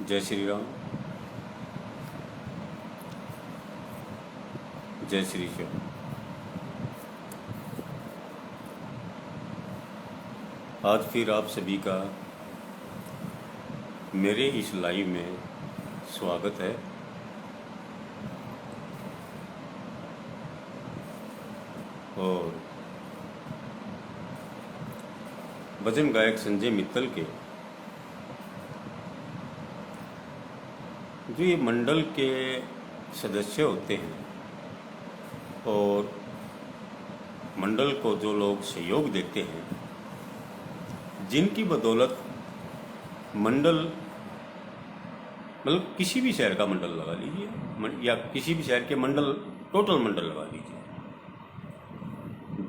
जय श्री राम। जय श्री श्याम। आज फिर आप सभी का मेरे इस लाइव में स्वागत है। और भजन गायक संजय मित्तल के जो ये मंडल के सदस्य होते हैं और मंडल को जो लोग सहयोग देते हैं, जिनकी बदौलत मंडल मतलब किसी भी शहर का मंडल लगा लीजिए या किसी भी शहर के मंडल, टोटल मंडल लगा लीजिए,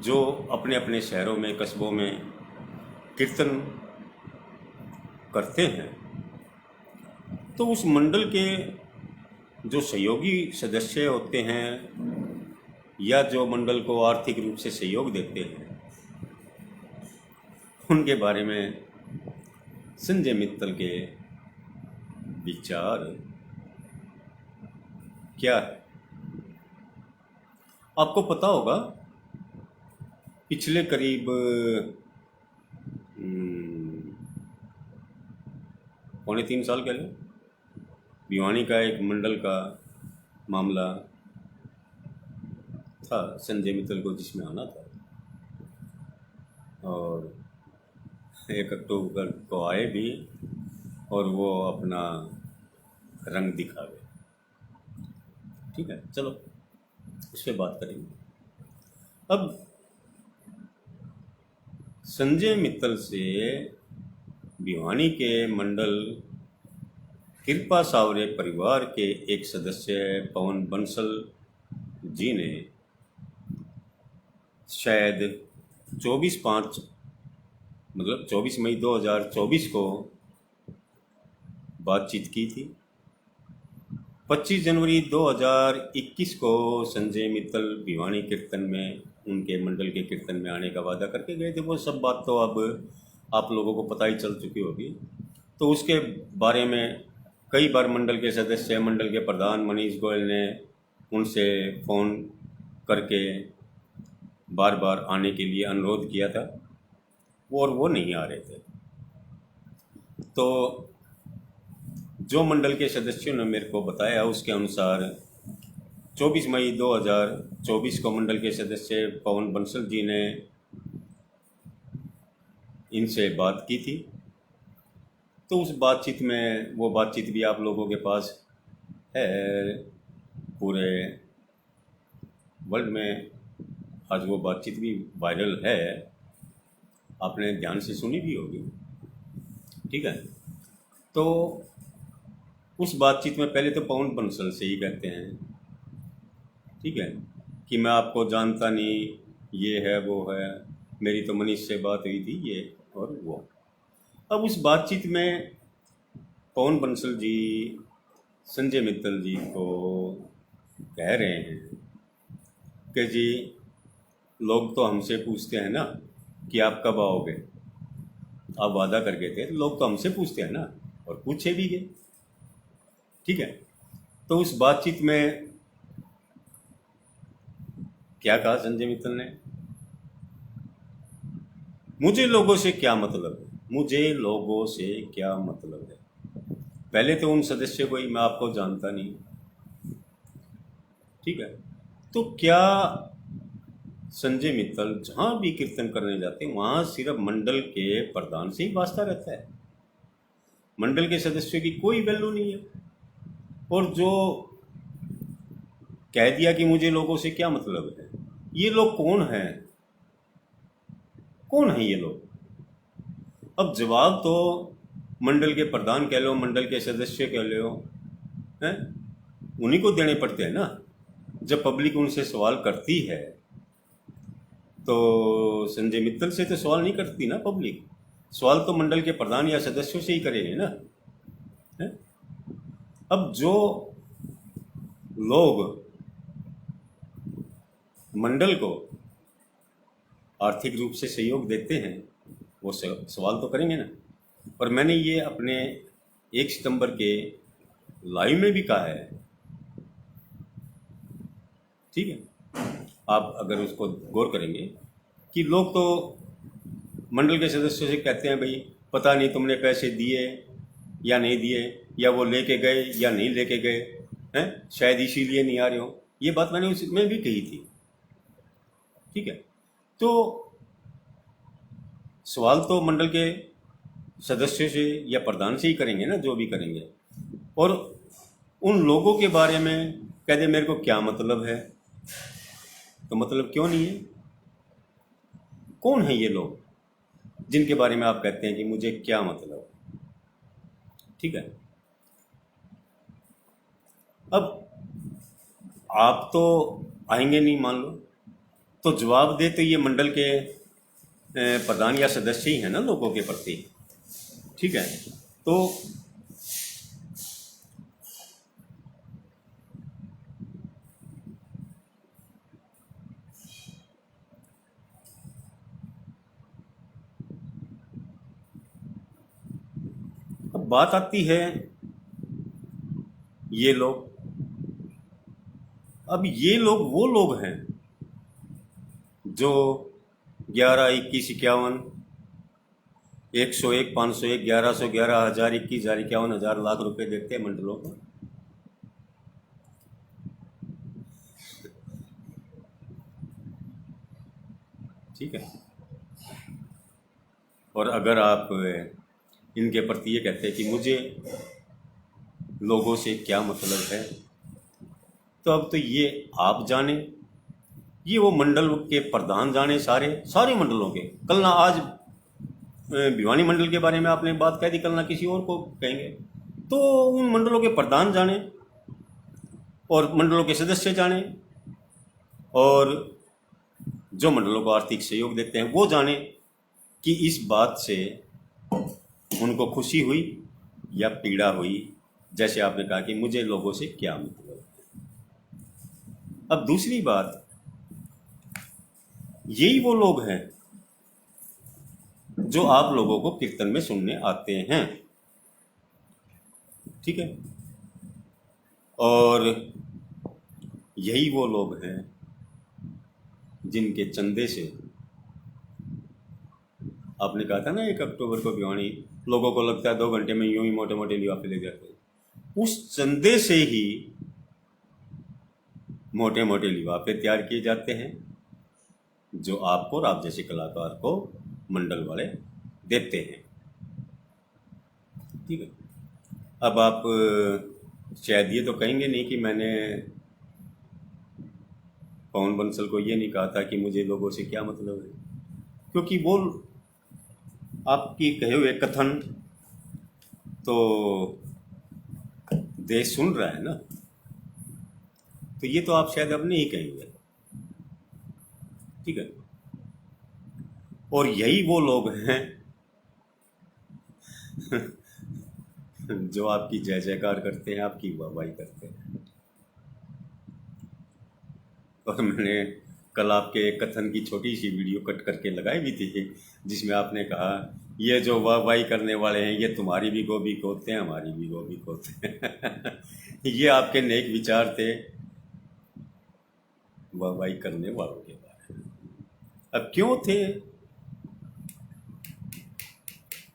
जो अपने अपने शहरों में कस्बों में कीर्तन करते हैं, तो उस मंडल के जो सहयोगी सदस्य होते हैं या जो मंडल को आर्थिक रूप से सहयोग देते हैं, उनके बारे में संजय मित्तल के विचार क्या है। आपको पता होगा पिछले करीब 3.25 साल पहले भिवानी का एक मंडल का मामला था संजय मित्तल को, जिसमें आना था और 1 अक्टूबर को आए भी और वो अपना रंग दिखा गए। ठीक है, चलो उस पर बात करेंगे। अब संजय मित्तल से भिवानी के मंडल कृपा सावरे परिवार के एक सदस्य पवन बंसल जी ने शायद 24 मई 2024 को बातचीत की थी। 25 जनवरी 2021 को संजय मित्तल भिवानी कीर्तन में, उनके मंडल के कीर्तन में आने का वादा करके गए थे। वो सब बात तो अब आप लोगों को पता ही चल चुकी होगी। तो उसके बारे में कई बार मंडल के सदस्य, मंडल के प्रधान मनीष गोयल ने उनसे फ़ोन करके बार बार आने के लिए अनुरोध किया था और वो नहीं आ रहे थे। तो जो मंडल के सदस्यों ने मेरे को बताया, उसके अनुसार 24 मई 2024 को मंडल के सदस्य पवन बंसल जी ने इनसे बात की थी। तो उस बातचीत में, वो बातचीत भी आप लोगों के पास है, पूरे वर्ल्ड में आज वो बातचीत भी वायरल है, आपने ध्यान से सुनी भी होगी। ठीक है, तो उस बातचीत में पहले तो पवन बंसल से ही कहते हैं, ठीक है, कि मैं आपको जानता नहीं, ये है वो है, मेरी तो मनीष से बात हुई थी, ये और वो। अब उस बातचीत में पवन बंसल जी संजय मित्तल जी को कह रहे हैं कि जी, लोग तो हमसे पूछते हैं ना कि आप कब आओगे, आप वादा कर गए थे, लोग तो हमसे पूछते हैं ना, और पूछे भी गए। ठीक है, तो उस बातचीत में क्या कहा संजय मित्तल ने, मुझे लोगों से क्या मतलब है, मुझे लोगों से क्या मतलब है। पहले तो उन सदस्य को ही, मैं आपको जानता नहीं। ठीक है, तो क्या संजय मित्तल जहाँ भी कीर्तन करने जाते हैं वहाँ सिर्फ मंडल के प्रधान से ही वास्ता रहता है, मंडल के सदस्यों की कोई वैल्यू नहीं है। और जो कह दिया कि मुझे लोगों से क्या मतलब है, ये लोग कौन हैं, कौन है ये लोग? अब जवाब तो मंडल के प्रधान कह लो, मंडल के सदस्य कह लो, हैं, उन्हीं को देने पड़ते हैं ना। जब पब्लिक उनसे सवाल करती है तो संजय मित्तल से तो सवाल नहीं करती ना पब्लिक, सवाल तो मंडल के प्रधान या सदस्यों से ही करेंगे ना। है? अब जो लोग मंडल को आर्थिक रूप से सहयोग देते हैं, वो सवाल तो करेंगे ना। और मैंने ये अपने 1 सितंबर के लाइव में भी कहा है, ठीक है। आप अगर उसको गौर करेंगे कि लोग तो मंडल के सदस्यों से कहते हैं भाई पता नहीं तुमने पैसे दिए या नहीं दिए, या वो लेके गए या नहीं लेके गए हैं, शायद इसीलिए नहीं आ रहे हो। ये बात मैंने उसमें भी कही थी, ठीक है। तो सवाल तो मंडल के सदस्यों से या प्रधान से ही करेंगे ना, जो भी करेंगे। और उन लोगों के बारे में कह दे मेरे को क्या मतलब है, तो मतलब क्यों नहीं है? कौन है ये लोग जिनके बारे में आप कहते हैं कि मुझे क्या मतलब, ठीक है। अब आप तो आएंगे नहीं मान लो, तो जवाब दे तो ये मंडल के प्रधान या सदस्य ही हैं ना लोगों के प्रति, ठीक है। तो अब बात आती है ये लोग, अब ये लोग वो लोग हैं जो 11, 21, 51, 101, 501, 1100, 11,000, 21,000, 51,000 लाख रुपए देते हैं मंडलों को। ठीक है। और अगर आप इनके प्रति ये कहते हैं कि मुझे लोगों से क्या मतलब है, तो अब तो ये आप जाने, ये वो मंडल के प्रधान जाने, सारे सारे मंडलों के। कल ना आज भिवानी मंडल के बारे में आपने बात कह दी, कल ना किसी और को कहेंगे, तो उन मंडलों के प्रधान जाने और मंडलों के सदस्य जाने, और जो मंडलों को आर्थिक सहयोग देते हैं वो जाने कि इस बात से उनको खुशी हुई या पीड़ा हुई। जैसे आपने कहा कि मुझे लोगों से क्या मतलब है। अब दूसरी बात, यही वो लोग हैं जो आप लोगों को कीर्तन में सुनने आते हैं, ठीक है। और यही वो लोग हैं जिनके चंदे से आपने कहा था ना 1 अक्टूबर को भिवानी लोगों को लगता है 2 घंटे में यूं ही मोटे मोटे लिफाफे ले जाते हैं। उस चंदे से ही मोटे मोटे लिफाफे तैयार किए जाते हैं जो आपको और आप जैसे कलाकार को मंडल वाले देते हैं, ठीक है। अब आप शायद ये तो कहेंगे नहीं कि मैंने पवन बंसल को ये नहीं कहा था कि मुझे लोगों से क्या मतलब है, क्योंकि वो आपकी कहे हुए कथन तो देश सुन रहा है ना, तो ये तो आप शायद अब नहीं कहेंगे, ठीक है। और यही वो लोग हैं जो आपकी जय जयकार करते हैं, आपकी वाहवाही करते हैं। और मैंने कल आपके कथन की छोटी सी वीडियो कट करके लगाई भी थी, जिसमें आपने कहा ये जो वाहवाही करने वाले हैं ये तुम्हारी भी गोभी खोदते हैं, हमारी भी गोभी खोदते हैं। ये आपके नेक विचार थे वाहवाही करने वालों के बारे में। अब क्यों थे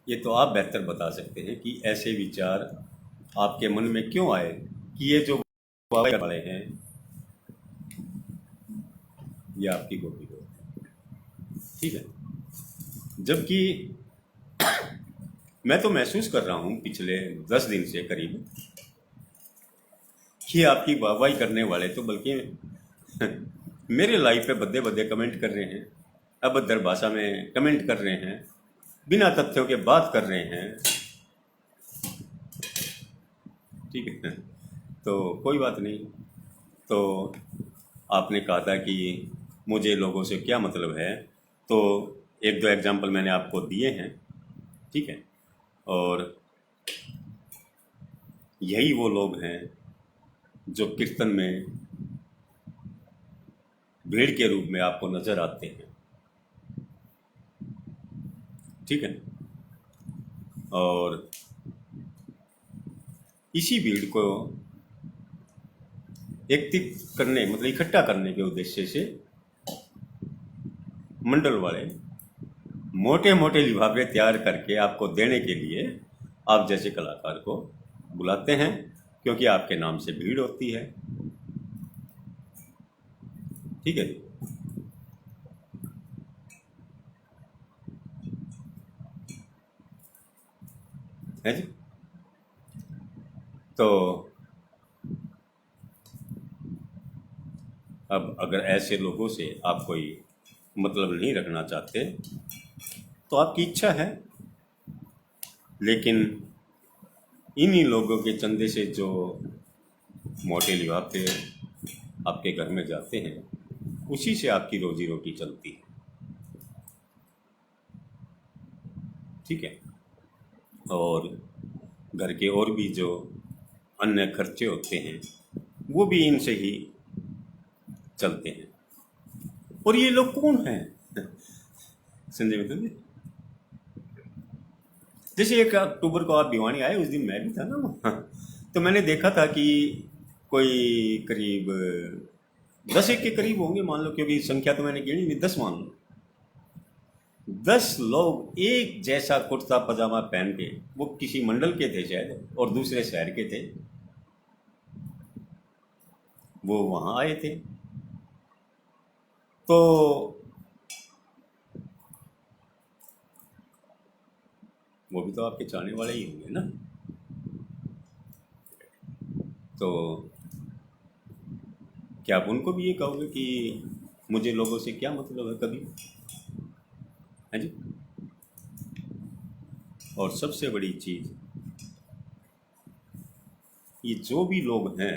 ये तो आप बेहतर बता सकते हैं कि ऐसे विचार आपके मन में क्यों आए कि ये जो वाहवाही करने वाले हैं ये आपकी गोभी खोदते हैं, ठीक है। जबकि मैं तो महसूस कर रहा हूँ पिछले 10 दिन से करीब कि आपकी वाहवाही करने वाले तो बल्कि मेरे लाइव पे बद्दे बद्दे कमेंट कर रहे हैं, अभद्र भाषा में कमेंट कर रहे हैं, बिना तथ्यों के बात कर रहे हैं, ठीक है। तो कोई बात नहीं। तो आपने कहा था कि मुझे लोगों से क्या मतलब है, तो 1-2 एग्जाम्पल मैंने आपको दिए हैं, ठीक है। और यही वो लोग हैं जो कीर्तन में भीड़ के रूप में आपको नजर आते हैं, ठीक है। और इसी भीड़ को एकत्रित करने मतलब इकट्ठा करने के उद्देश्य से मंडल वाले मोटे मोटे लिफाफे तैयार करके आपको देने के लिए आप जैसे कलाकार को बुलाते हैं, क्योंकि आपके नाम से भीड़ होती है। ठीक है जी। है जी। तो अब अगर ऐसे लोगों से आप कोई मतलब नहीं रखना चाहते तो आपकी इच्छा है, लेकिन इन्हीं लोगों के चंदे से जो मोटे लिफाफे आपके घर में जाते हैं, उसी से आपकी रोजी रोटी चलती है। ठीक है। और घर के और भी जो अन्य खर्चे होते हैं वो भी इनसे ही चलते हैं। और ये लोग कौन हैं? संजय मित्र जी, जैसे 1 अक्टूबर को आप भिवानी आए, उस दिन मैं भी था ना वहाँ, तो मैंने देखा था कि कोई करीब 10 एक के करीब होंगे मान लो, क्योंकि संख्या तो मैंने गिनी नहीं, 10 मान लो। 10 लोग एक जैसा कुर्ता पजामा पहन के, वो किसी मंडल के थे शायद और दूसरे शहर के थे, वो वहाँ आए थे। तो वो भी तो आपके चाहने वाले ही होंगे ना। तो क्या आप उनको भी ये कहोगे कि मुझे लोगों से क्या मतलब है कभी? है जी। और सबसे बड़ी चीज़, ये जो भी लोग हैं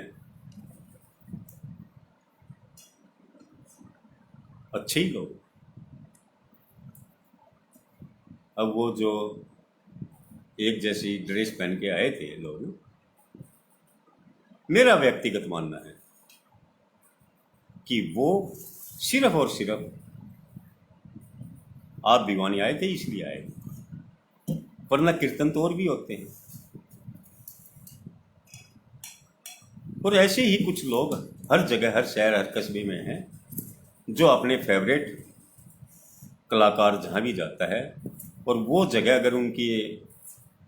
अच्छे ही लोग। अब वो जो एक जैसी ड्रेस पहन के आए थे लोग, मेरा व्यक्तिगत मानना है कि वो सिर्फ और सिर्फ आप भिवानी आए थे इसलिए आए थे, वरना कीर्तन तो और भी होते हैं। और ऐसे ही कुछ लोग हर जगह, हर शहर, हर कस्बे में हैं, जो अपने फेवरेट कलाकार जहाँ भी जाता है, और वो जगह अगर उनकी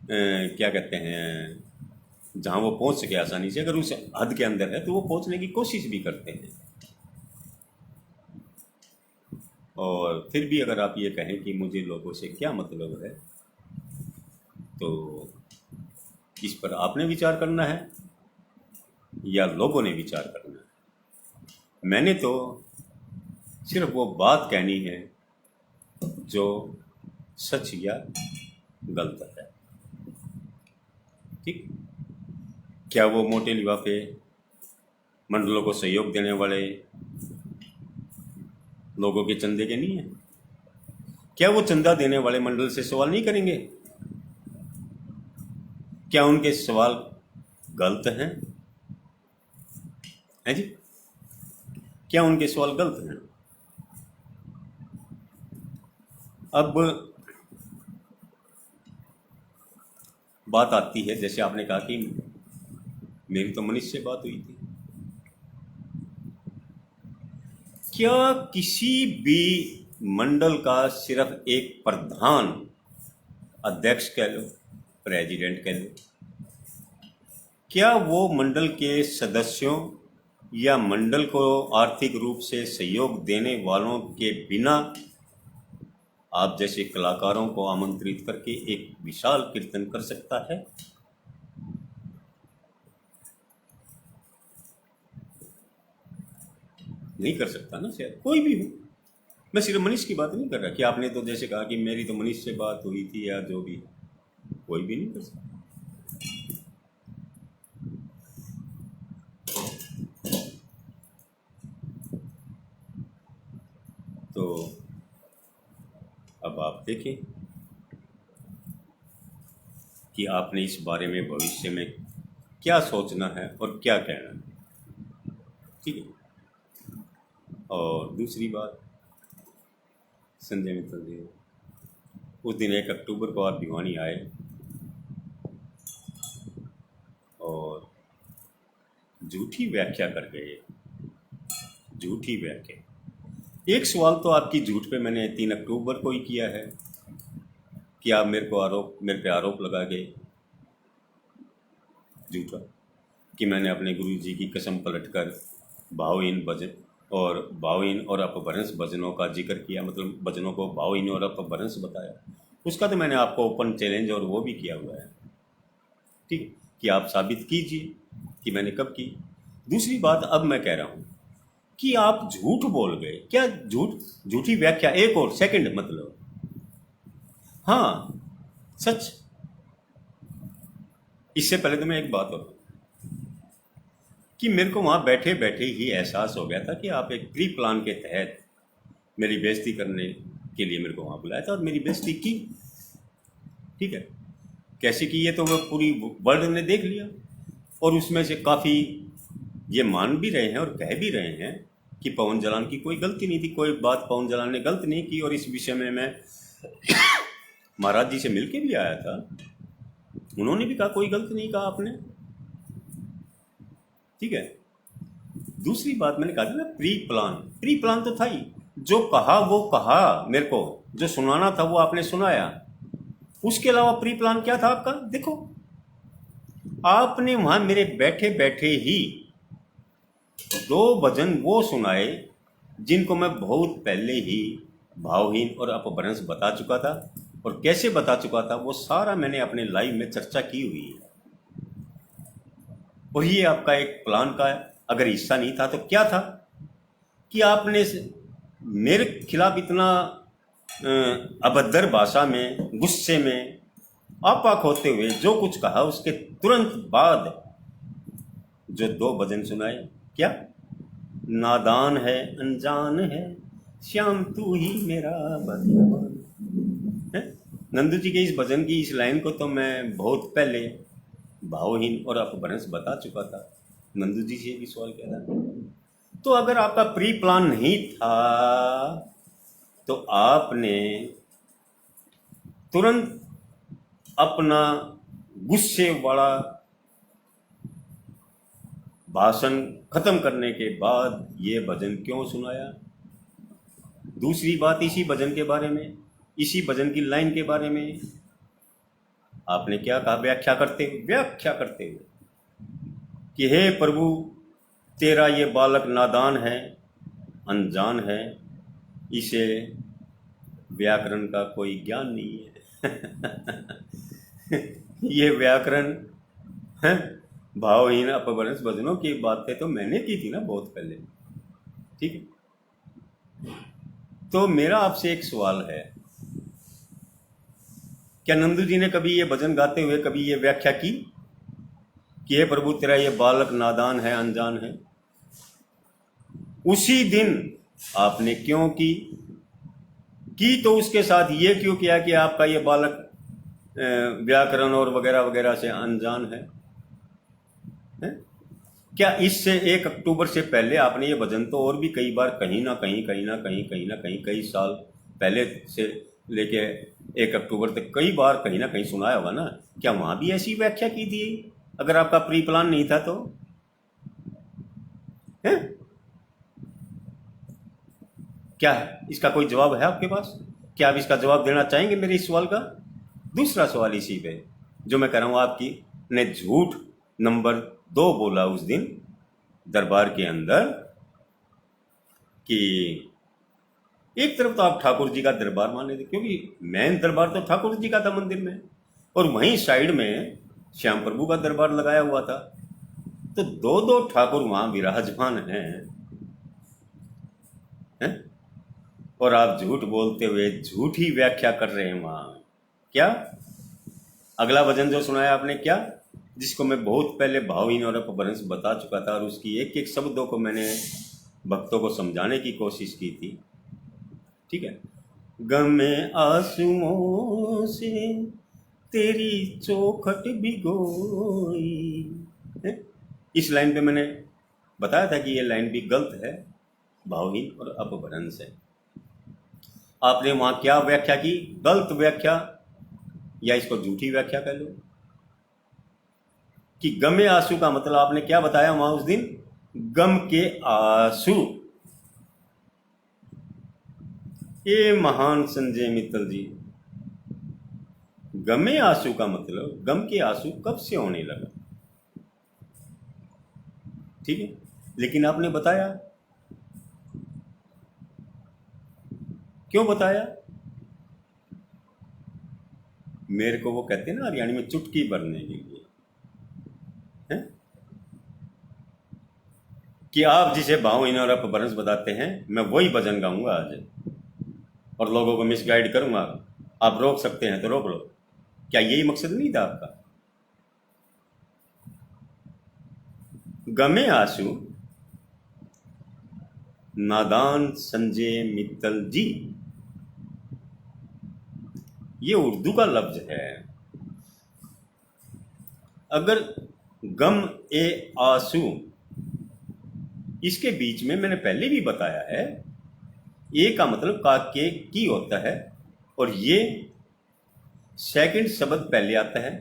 क्या कहते हैं, जहाँ वो पहुँच सके आसानी से, अगर उस हद के अंदर है तो वो पहुँचने की कोशिश भी करते हैं। और फिर भी अगर आप ये कहें कि मुझे लोगों से क्या मतलब है, तो इस पर आपने विचार करना है या लोगों ने विचार करना है। मैंने तो सिर्फ वो बात कहनी है जो सच या गलत है। ठीक। क्या वो मोटे लिफाफे मंडलों को सहयोग देने वाले लोगों के चंदे के नहीं है? क्या वो चंदा देने वाले मंडल से सवाल नहीं करेंगे? क्या उनके सवाल गलत हैं? है जी। क्या उनके सवाल गलत हैं? अब बात आती है, जैसे आपने कहा कि मेरी तो मनीष से बात हुई थी। क्या किसी भी मंडल का सिर्फ एक प्रधान, अध्यक्ष कह लो, प्रेसिडेंट कह लो, क्या वो मंडल के सदस्यों या मंडल को आर्थिक रूप से सहयोग देने वालों के बिना आप जैसे कलाकारों को आमंत्रित करके एक विशाल कीर्तन कर सकता है? नहीं कर सकता ना, शायद कोई भी हो। मैं सिर्फ मनीष की बात नहीं कर रहा कि आपने तो जैसे कहा कि मेरी तो मनीष से बात हुई थी या जो भी, कोई भी नहीं कर सकता। तो अब आप देखें कि आपने इस बारे में भविष्य में क्या सोचना है और क्या कहना है। ठीक है। और दूसरी बात, संजय मित्तल जी, उस दिन 1 अक्टूबर को आप भिवानी आए और झूठी व्याख्या कर गए, झूठी व्याख्या। एक सवाल तो आपकी झूठ पे मैंने 3 अक्टूबर को ही किया है कि आप मेरे पे आरोप लगा गए झूठा, कि मैंने अपने गुरु जी की कसम पलटकर भावहीन और अपभ्रंश भजनों का जिक्र किया, मतलब भजनों को भावहीन और अपभ्रंश बताया। उसका तो मैंने आपको ओपन चैलेंज और वो भी किया हुआ है, ठीक, कि आप साबित कीजिए कि मैंने कब की। दूसरी बात अब मैं कह रहा हूँ कि आप झूठ बोल गए। क्या झूठी व्याख्या, एक और सेकंड, मतलब हाँ सच। इससे पहले तो मैं एक बात और कि मेरे को वहाँ बैठे बैठे ही एहसास हो गया था कि आप एक प्री प्लान के तहत मेरी बेइज्जती करने के लिए मेरे को वहाँ बुलाया था और मेरी बेइज्जती की। ठीक है, कैसे की ये तो वो पूरी वर्ल्ड ने देख लिया, और उसमें से काफ़ी ये मान भी रहे हैं और कह भी रहे हैं कि पवन जलान की कोई गलती नहीं थी, कोई बात पवन जलान ने गलत नहीं की। और इस विषय में मैं महाराज जी से मिल के भी आया था, उन्होंने भी कहा कोई गलत नहीं कहा आपने। ठीक है, दूसरी बात मैंने कहा था ना, प्री प्लान तो था ही, जो कहा वो कहा, मेरे को जो सुनाना था वो आपने सुनाया, उसके अलावा प्री प्लान क्या था आपका? देखो, आपने वहां मेरे बैठे बैठे ही 2 भजन वो सुनाए जिनको मैं बहुत पहले ही भावहीन और अपभ्रंश बता चुका था, और कैसे बता चुका था वो सारा मैंने अपने लाइव में चर्चा की हुई है। और ये आपका एक प्लान का अगर हिस्सा नहीं था तो क्या था कि आपने मेरे खिलाफ इतना अभद्र भाषा में, गुस्से में, आपाक होते हुए जो कुछ कहा, उसके तुरंत बाद जो 2 भजन सुनाए, क्या नादान है अनजान है श्याम तू ही मेरा भगवान है। नंदू जी के इस भजन की इस लाइन को तो मैं बहुत पहले भावहीन और अपभ्रंश बता चुका था। नंदू जी से भी सवाल किया था। तो अगर आपका प्री प्लान नहीं था तो आपने तुरंत अपना गुस्से वाला भाषण खत्म करने के बाद ये भजन क्यों सुनाया? दूसरी बात, इसी भजन के बारे में, इसी भजन की लाइन के बारे में आपने क्या कहा व्याख्या करते हुए कि हे प्रभु, तेरा ये बालक नादान है, अनजान है, इसे व्याकरण का कोई ज्ञान नहीं है। ये व्याकरण है, भावहीन अपभ्रंश भजनों की बातें तो मैंने की थी ना बहुत पहले। ठीक है, तो मेरा आपसे एक सवाल है, क्या नंदू जी ने कभी ये भजन गाते हुए कभी ये व्याख्या की कि हे प्रभु, तेरा ये बालक नादान है, अनजान है? उसी दिन आपने क्यों की तो उसके साथ ये क्यों किया कि आपका ये बालक व्याकरण और वगैरह वगैरह से अनजान है? क्या इससे 1 अक्टूबर से पहले आपने ये भजन तो और भी कई बार कहीं ना कहीं कई साल पहले से लेके 1 अक्टूबर तक कई बार कहीं ना कहीं सुनाया होगा ना? क्या वहां भी ऐसी व्याख्या की थी अगर आपका प्री प्लान नहीं था तो? है क्या इसका कोई जवाब है आपके पास? क्या आप इसका जवाब देना चाहेंगे मेरे इस सवाल का? दूसरा सवाल इसी पे जो मैं कह रहा हूं, आपकी ने झूठ नंबर 2 बोला उस दिन दरबार के अंदर कि एक तरफ तो आप ठाकुर जी का दरबार मान लेते, क्योंकि मेन दरबार तो ठाकुर जी का था मंदिर में, और वहीं साइड में श्याम प्रभु का दरबार लगाया हुआ था। तो 2 ठाकुर वहां विराजमान हैं, और आप झूठ बोलते हुए झूठी व्याख्या कर रहे हैं वहां। क्या अगला भजन जो सुनाया आपने, क्या जिसको मैं बहुत पहले भावहीन और अपभ्रंश बता चुका था, और उसकी एक एक शब्दों को मैंने भक्तों को समझाने की कोशिश की थी। ठीक है, गमे आंसुओं से तेरी चौखट भिगोई, इस लाइन पे मैंने बताया था कि ये लाइन भी गलत है, भावहीन और अपभ्रंश है। आपने वहां क्या व्याख्या की? गलत व्याख्या, या इसको झूठी व्याख्या कह लो। कि गमे आंसू का मतलब आपने क्या बताया वहां उस दिन? गम के आंसू। ये महान संजय मित्तल जी, गमे आंसू का मतलब गम के आंसू कब से होने लगा? ठीक है, लेकिन आपने बताया, क्यों बताया? मेरे को वो कहते हैं ना हरियाणी में, चुटकी भरने के लिए है कि आप जिसे भावहीन और अपभ्रंश बताते हैं, मैं वही भजन गाऊंगा आज और लोगों को मिसगाइड करूंगा। आप रोक सकते हैं तो रोक लो। क्या यही मकसद नहीं था आपका? गमे आंसू, नादान संजय मित्तल जी, ये उर्दू का लफ्ज है। अगर गम ए आंसू, इसके बीच में मैंने पहले भी बताया है, ए का मतलब का के की होता है और ये सेकंड शब्द पहले आता है।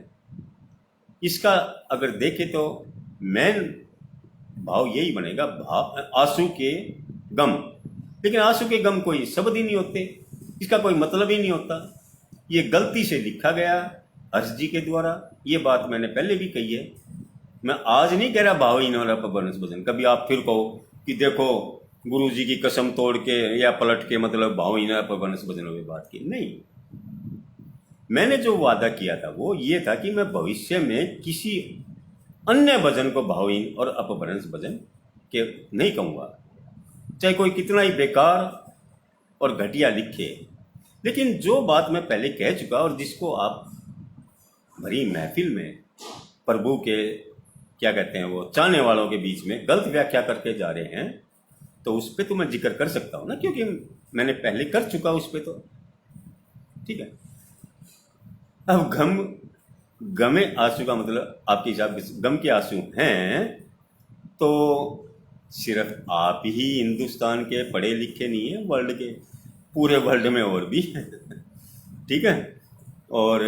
इसका अगर देखें तो मेन भाव यही बनेगा, भाव आंसू के गम। लेकिन आंसू के गम कोई शब्द ही नहीं होते, इसका कोई मतलब ही नहीं होता। ये गलती से लिखा गया हर्ष जी के द्वारा। ये बात मैंने पहले भी कही है। मैं आज नहीं कह रहा भावहीन और अपभ्रंश भजन। कभी आप फिर कहो कि देखो गुरु जी की कसम तोड़ के या पलट के मतलब भावहीन और अपभ्रंश भजनों की बात की, नहीं। मैंने जो वादा किया था वो ये था कि मैं भविष्य में किसी अन्य भजन को भावहीन और अपभ्रंश भजन के नहीं कहूँगा, चाहे कोई कितना ही बेकार और घटिया लिखे। लेकिन जो बात मैं पहले कह चुका और जिसको आप भरी महफिल में प्रभु के क्या कहते हैं वो चाहने वालों के बीच में गलत व्याख्या करके जा रहे हैं, तो उस पर तो मैं जिक्र कर सकता हूँ ना, क्योंकि मैंने पहले कर चुका उस पर। तो ठीक है। अब गमे आंसू का मतलब आपके हिसाब से गम के आंसू हैं तो सिर्फ आप ही हिंदुस्तान के पढ़े लिखे नहीं है, वर्ल्ड के पूरे वर्ल्ड में और भी हैं। ठीक है, और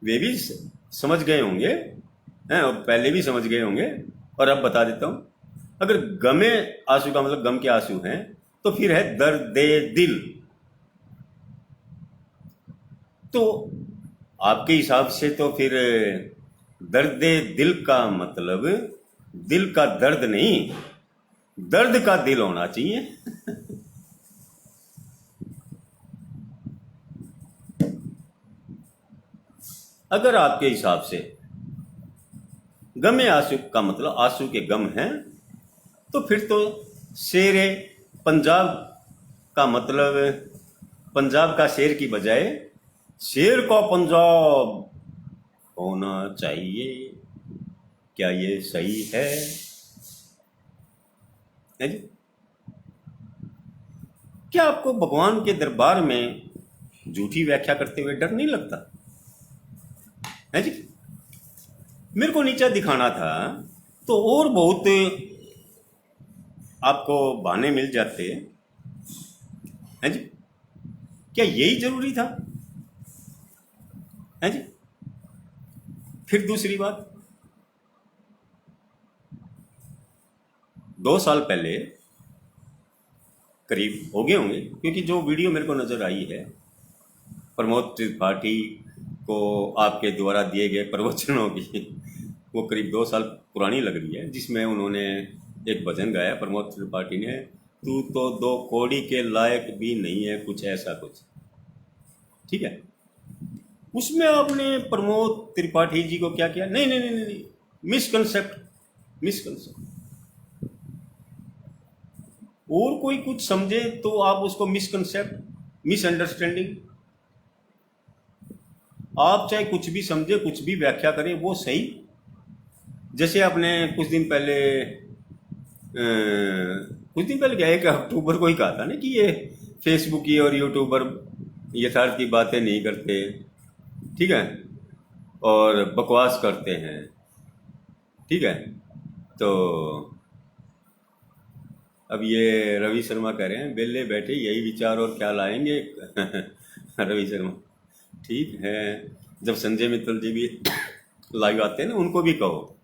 वे भी समझ गए होंगे हैं, और पहले भी समझ गए होंगे। और अब बता देता हूँ, अगर गमे आंसू का मतलब गम के आंसू हैं तो फिर है दर्द दिल। तो आपके हिसाब से तो फिर दर्द दिल का मतलब दिल का दर्द नहीं, दर्द का दिल होना चाहिए। अगर आपके हिसाब से गमे आंसू का मतलब आंसू के गम हैं, तो फिर तो शेरे पंजाब का मतलब पंजाब का शेर की बजाय शेर का पंजाब होना चाहिए। क्या ये सही है जी? क्या आपको भगवान के दरबार में झूठी व्याख्या करते हुए डर नहीं लगता है जी? मेरे को नीचा दिखाना था तो और बहुत आपको बहाने मिल जाते हैं जी। क्या यही जरूरी था है जी? फिर दूसरी बात, 2 साल पहले करीब हो गए होंगे, क्योंकि जो वीडियो मेरे को नज़र आई है प्रमोद त्रिपाठी को आपके द्वारा दिए गए प्रवचनों की, वो करीब 2 साल पुरानी लग रही है, जिसमें उन्होंने एक भजन गाया प्रमोद त्रिपाठी ने, तू तो 2 कौड़ी के लायक भी नहीं है, कुछ ऐसा कुछ। ठीक है, उसमें आपने प्रमोद त्रिपाठी जी को क्या किया? नहीं नहीं नहीं नहीं, मिसकंसेप्ट। और कोई कुछ समझे तो आप उसको मिसकंसेप्ट, मिसअंडरस्टैंडिंग। आप चाहे कुछ भी समझे, कुछ भी व्याख्या करें, वो सही। जैसे आपने कुछ दिन पहले क्या 1 अक्टूबर को ही कहा था ना कि ये फेसबुक की और यूट्यूबर यथार्थ की बातें नहीं करते, ठीक है, और बकवास करते हैं। ठीक है, तो अब ये रवि शर्मा कह रहे हैं बेले बैठे यही विचार और क्या लाएंगे। रवि शर्मा, ठीक है, जब संजय मित्तल जी भी लाइव आते हैं ना, उनको भी कहो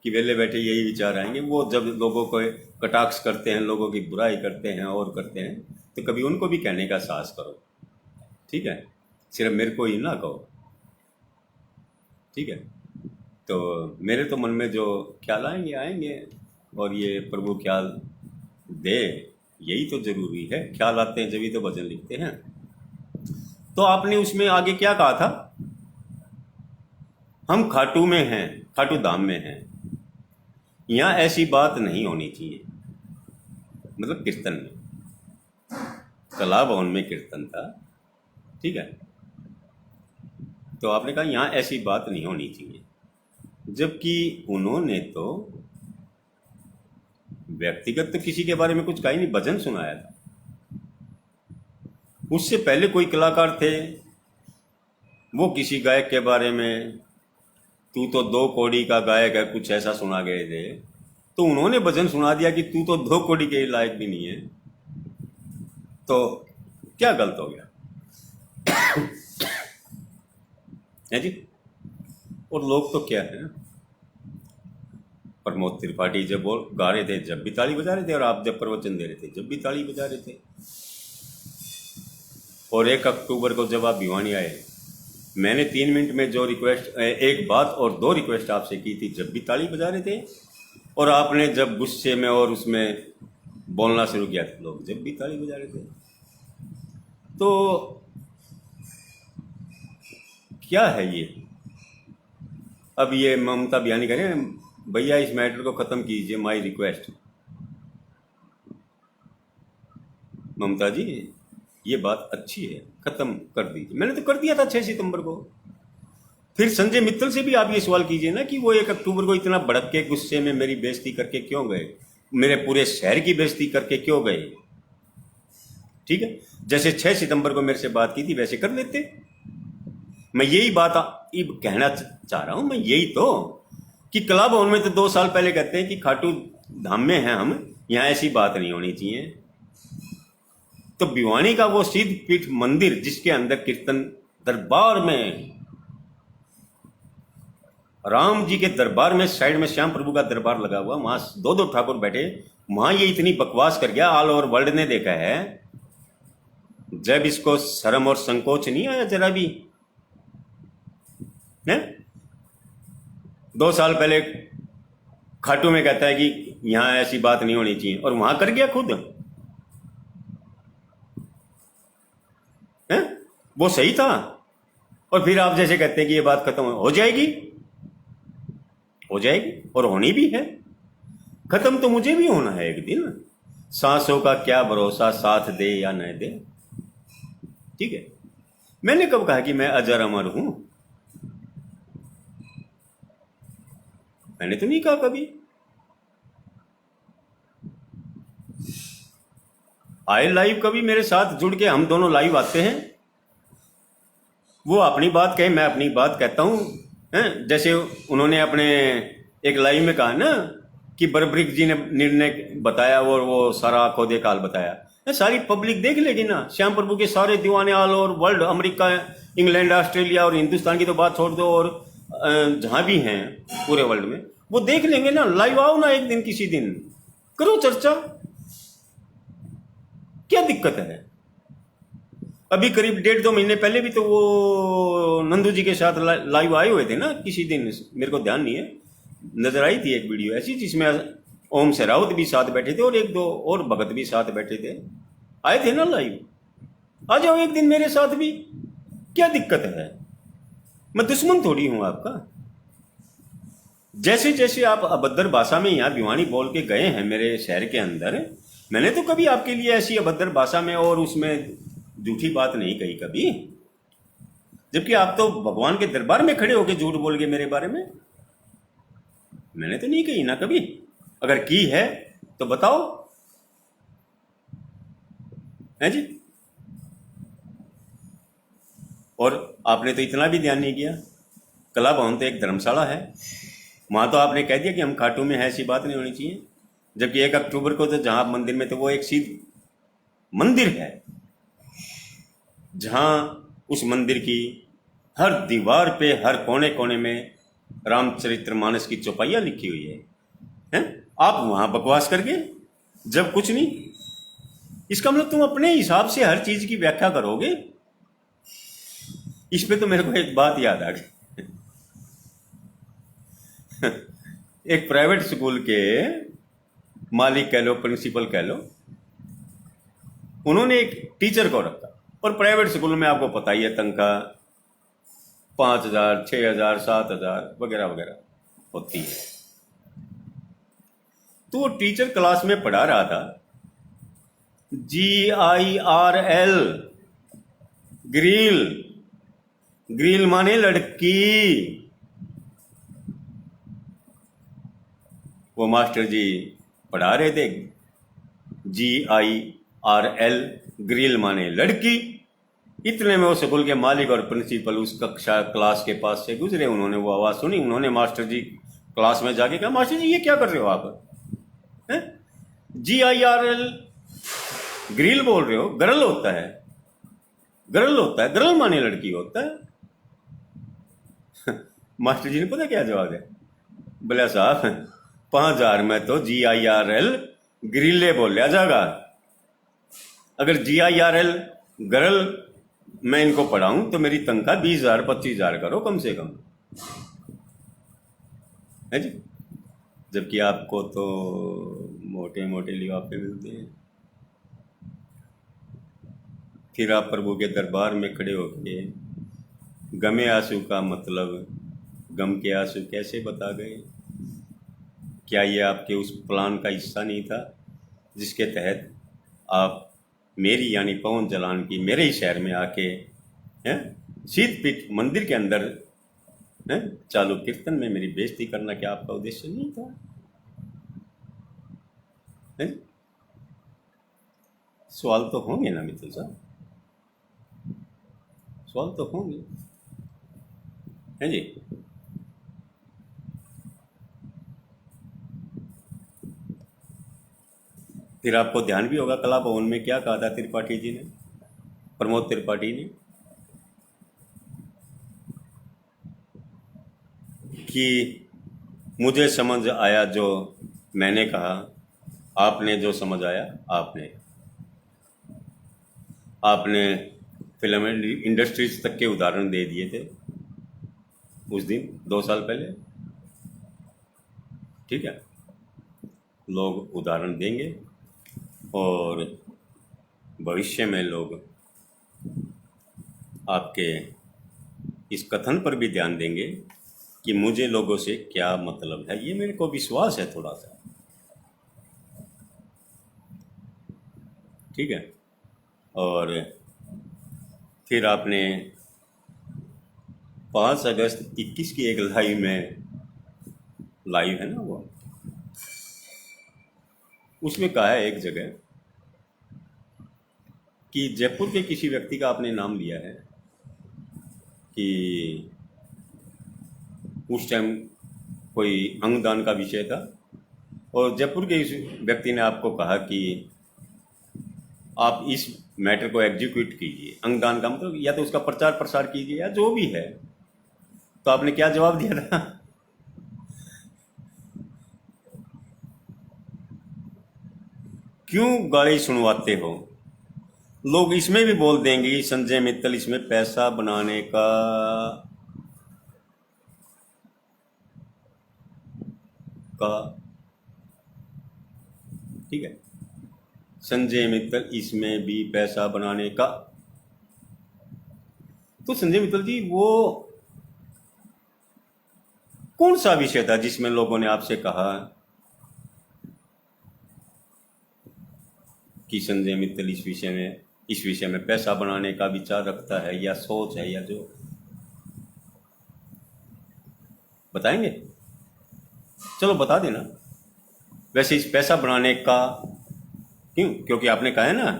कि वेले बैठे यही विचार आएंगे। वो जब लोगों को कटाक्ष करते हैं, लोगों की बुराई करते हैं और करते हैं, तो कभी उनको भी कहने का साहस करो, ठीक है? सिर्फ मेरे को ही ना कहो, ठीक है? तो मेरे तो मन में जो ख्याल आएंगे आएंगे, और ये प्रभु ख्याल दे, यही तो जरूरी है। ख्याल आते हैं जब ही तो भजन लिखते हैं। तो आपने उसमें आगे क्या कहा था? हम खाटू में हैं, खाटू धाम में हैं, यहाँ ऐसी बात नहीं होनी चाहिए। मतलब कीर्तन में, कला भवन में कीर्तन था, ठीक है? तो आपने कहा यहाँ ऐसी बात नहीं होनी चाहिए, जबकि उन्होंने तो व्यक्तिगत तो किसी के बारे में कुछ कहा ही नहीं, भजन सुनाया था। उससे पहले कोई कलाकार थे, वो किसी गायक के बारे में, तू तो 2 कौड़ी का गायक है, कुछ ऐसा सुना गए थे, तो उन्होंने भजन सुना दिया कि तू तो 2 कौड़ी के लायक भी नहीं है। तो क्या गलत हो गया है जी? और लोग तो क्या है, प्रमोद त्रिपाठी जब वो गा रहे थे जब भी ताली बजा रहे थे, और आप जब प्रवचन दे रहे थे जब भी ताली बजा रहे थे। और 1 अक्टूबर को जब आप भिवानी आए, मैंने 3 मिनट में जो रिक्वेस्ट, एक बात और 2 रिक्वेस्ट आपसे की थी, जब भी ताली बजा रहे थे, और आपने जब गुस्से में और उसमें बोलना शुरू किया था, लोग जब भी ताली बजा रहे थे। तो क्या है ये? अब ये ममता बयानी करें, भैया इस मैटर को खत्म कीजिए, माय रिक्वेस्ट। ममता जी ये बात अच्छी है, खत्म कर दीजिए। मैंने तो कर दिया था 6 सितंबर को। फिर संजय मित्तल से भी आप ये सवाल कीजिए ना कि वो 1 अक्टूबर को इतना भड़क के गुस्से में मेरी बेइज्जती करके क्यों गए, मेरे पूरे शहर की बेइज्जती करके क्यों गए, ठीक है? जैसे 6 सितंबर को मेरे से बात की थी वैसे कर लेते। मैं यही बात कहना चाह रहा हूं, मैं यही तो, कि कला भवन में तो 2 साल पहले कहते हैं कि खाटू धाम में हैं हम, यहाँ ऐसी बात नहीं होनी चाहिए। तो भिवानी का वो सिद्ध पीठ मंदिर, जिसके अंदर कीर्तन दरबार में, राम जी के दरबार में साइड में श्याम प्रभु का दरबार लगा हुआ, वहां 2 ठाकुर बैठे, वहां ये इतनी बकवास कर गया, ऑल ओवर वर्ल्ड ने देखा है। जब इसको शर्म और संकोच नहीं आया जरा भी है? 2 साल पहले खाटू में कहता है कि यहां ऐसी बात नहीं होनी चाहिए, और वहां कर गया खुद है? वो सही था। और फिर आप जैसे कहते हैं कि ये बात खत्म हो जाएगी, हो जाएगी, और होनी भी है। खत्म तो मुझे भी होना है एक दिन। सांसों का क्या भरोसा, साथ दे या न दे, ठीक है? मैंने कब कहा कि मैं अजर अमर हूं? मैंने तो नहीं कहा कभी। आए लाइव कभी मेरे साथ जुड़ के, हम दोनों लाइव आते हैं, वो अपनी बात कहे, मैं अपनी बात कहता हूं, हैं? जैसे उन्होंने अपने एक लाइव में कहा ना कि बर्ब्रिक जी ने निर्णय बताया और वो सारा खोदे काल बताया, सारी पब्लिक देख लेगी ना। श्याम प्रभु के सारे दीवाने all over world, America, England, Australia और हिंदुस्तान की तो बात छोड़ दो, और जहां भी हैं पूरे वर्ल्ड में, वो देख लेंगे ना। लाइव आओ ना एक दिन, किसी दिन करो चर्चा, क्या दिक्कत है? अभी करीब 1.5-2 महीने पहले भी तो वो नंदू जी के साथ लाइव आए हुए थे ना किसी दिन, मेरे को ध्यान नहीं है, नजर आई थी एक वीडियो ऐसी जिसमें ओम सहरावत भी साथ बैठे थे और 1-2 और भगत भी साथ बैठे थे, आए थे ना लाइव। आ जाओ एक दिन मेरे साथ भी, क्या दिक्कत है? मैं दुश्मन थोड़ी हूं आपका। जैसे जैसे आप अभद्र भाषा में यहाँ भिवानी बोल के गए हैं मेरे शहर के अंदर, मैंने तो कभी आपके लिए ऐसी अभद्र भाषा में और उसमें झूठी बात नहीं कही कभी। जबकि आप तो भगवान के दरबार में खड़े होकर झूठ बोल गए मेरे बारे में, मैंने तो नहीं कही ना कभी। अगर की है तो बताओ, है जी? और आपने तो इतना भी ध्यान नहीं किया, कला भवन तो एक धर्मशाला है, वहां तो आपने कह दिया कि हम खाटू में है, ऐसी बात नहीं होनी चाहिए। जबकि 1 अक्टूबर को तो जहां मंदिर में, तो वो एक सिद्ध मंदिर है, जहां उस मंदिर की हर दीवार पे, हर कोने कोने में रामचरितमानस की चौपाइयाँ लिखी हुई है हैं? आप वहाँ बकवास करके जब कुछ नहीं। इसका मतलब तुम अपने हिसाब से हर चीज की व्याख्या करोगे। इस पे तो मेरे को एक बात याद आ गई। एक प्राइवेट स्कूल के मालिक कह लो, प्रिंसिपल कह लो, उन्होंने एक टीचर को रखा। और प्राइवेट स्कूल में आपको पता ही है तनख्वाह 5,000, 6,000, 7,000 वगैरह वगैरह होती है। तो वो टीचर क्लास में पढ़ा रहा था GIRL, ग्रिल। ग्रिल माने लड़की। वो मास्टर जी पढ़ा रहे थे GIRL, ग्रिल माने लड़की। इतने में वो स्कूल के मालिक और प्रिंसिपल उस कक्षा क्लास के पास से गुजरे। उन्होंने वो आवाज सुनी। उन्होंने मास्टर जी क्लास में जाके कहा, मास्टर जी ये क्या कर रहे हो आप? GIRL ग्रिल बोल रहे हो? गर्ल होता है, गर्ल होता है, गर्ल माने लड़की होता है। मास्टर जी ने पता क्या जवाब है? बोला साहब 5,000 में तो GIRL ग्रिले बोल लिया जाएगा। अगर GIRL गर्ल मैं इनको पढ़ाऊं तो मेरी तनख्वाह 20,000, 25,000 करो कम से कम, है जी। जबकि आपको तो मोटे मोटे लिफाफे मिलते हैं। फिर आप प्रभु के दरबार में खड़े होके गमे आंसू का मतलब, गम के आंसू कैसे बता गए? क्या ये आपके उस प्लान का हिस्सा नहीं था जिसके तहत आप मेरी यानी पवन जलान की मेरे ही शहर में आके शीतपीठ मंदिर के अंदर चालू कीर्तन में मेरी बेइज्जती करना क्या आपका उद्देश्य नहीं था? सवाल तो होंगे ना मित्र साहब, सवाल तो होंगे, है जी। फिर आपको ध्यान भी होगा कला भवन में क्या कहा था त्रिपाठी जी ने, प्रमोद त्रिपाठी ने, कि मुझे समझ आया जो मैंने कहा, आपने जो समझ आया आपने फिल्म इंडस्ट्रीज तक के उदाहरण दे दिए थे उस दिन 2 साल पहले। ठीक है, लोग उदाहरण देंगे और भविष्य में लोग आपके इस कथन पर भी ध्यान देंगे कि मुझे लोगों से क्या मतलब है। ये मेरे को विश्वास है थोड़ा सा, ठीक है। और फिर आपने 5 अगस्त 21 की एक लाइव है ना वो, उसमें कहा है एक जगह कि जयपुर के किसी व्यक्ति का आपने नाम लिया है कि उस टाइम कोई अंगदान का विषय था और जयपुर के इस व्यक्ति ने आपको कहा कि आप इस मैटर को एग्जीक्यूट कीजिए। अंगदान का मतलब या तो उसका प्रचार प्रसार कीजिए या जो भी है। तो आपने क्या जवाब दिया था? क्यों गाली सुनवाते हो? लोग इसमें भी बोल देंगे कि संजय मित्तल इसमें पैसा बनाने का ठीक है, संजय मित्तल इसमें भी पैसा बनाने का। तो संजय मित्तल जी वो कौन सा विषय था जिसमें लोगों ने आपसे कहा कि संजय मित्तल इस विषय में पैसा बनाने का विचार रखता है या सोच है, या जो बताएंगे? चलो बता देना। वैसे इस पैसा बनाने का क्योंकि आपने कहा है ना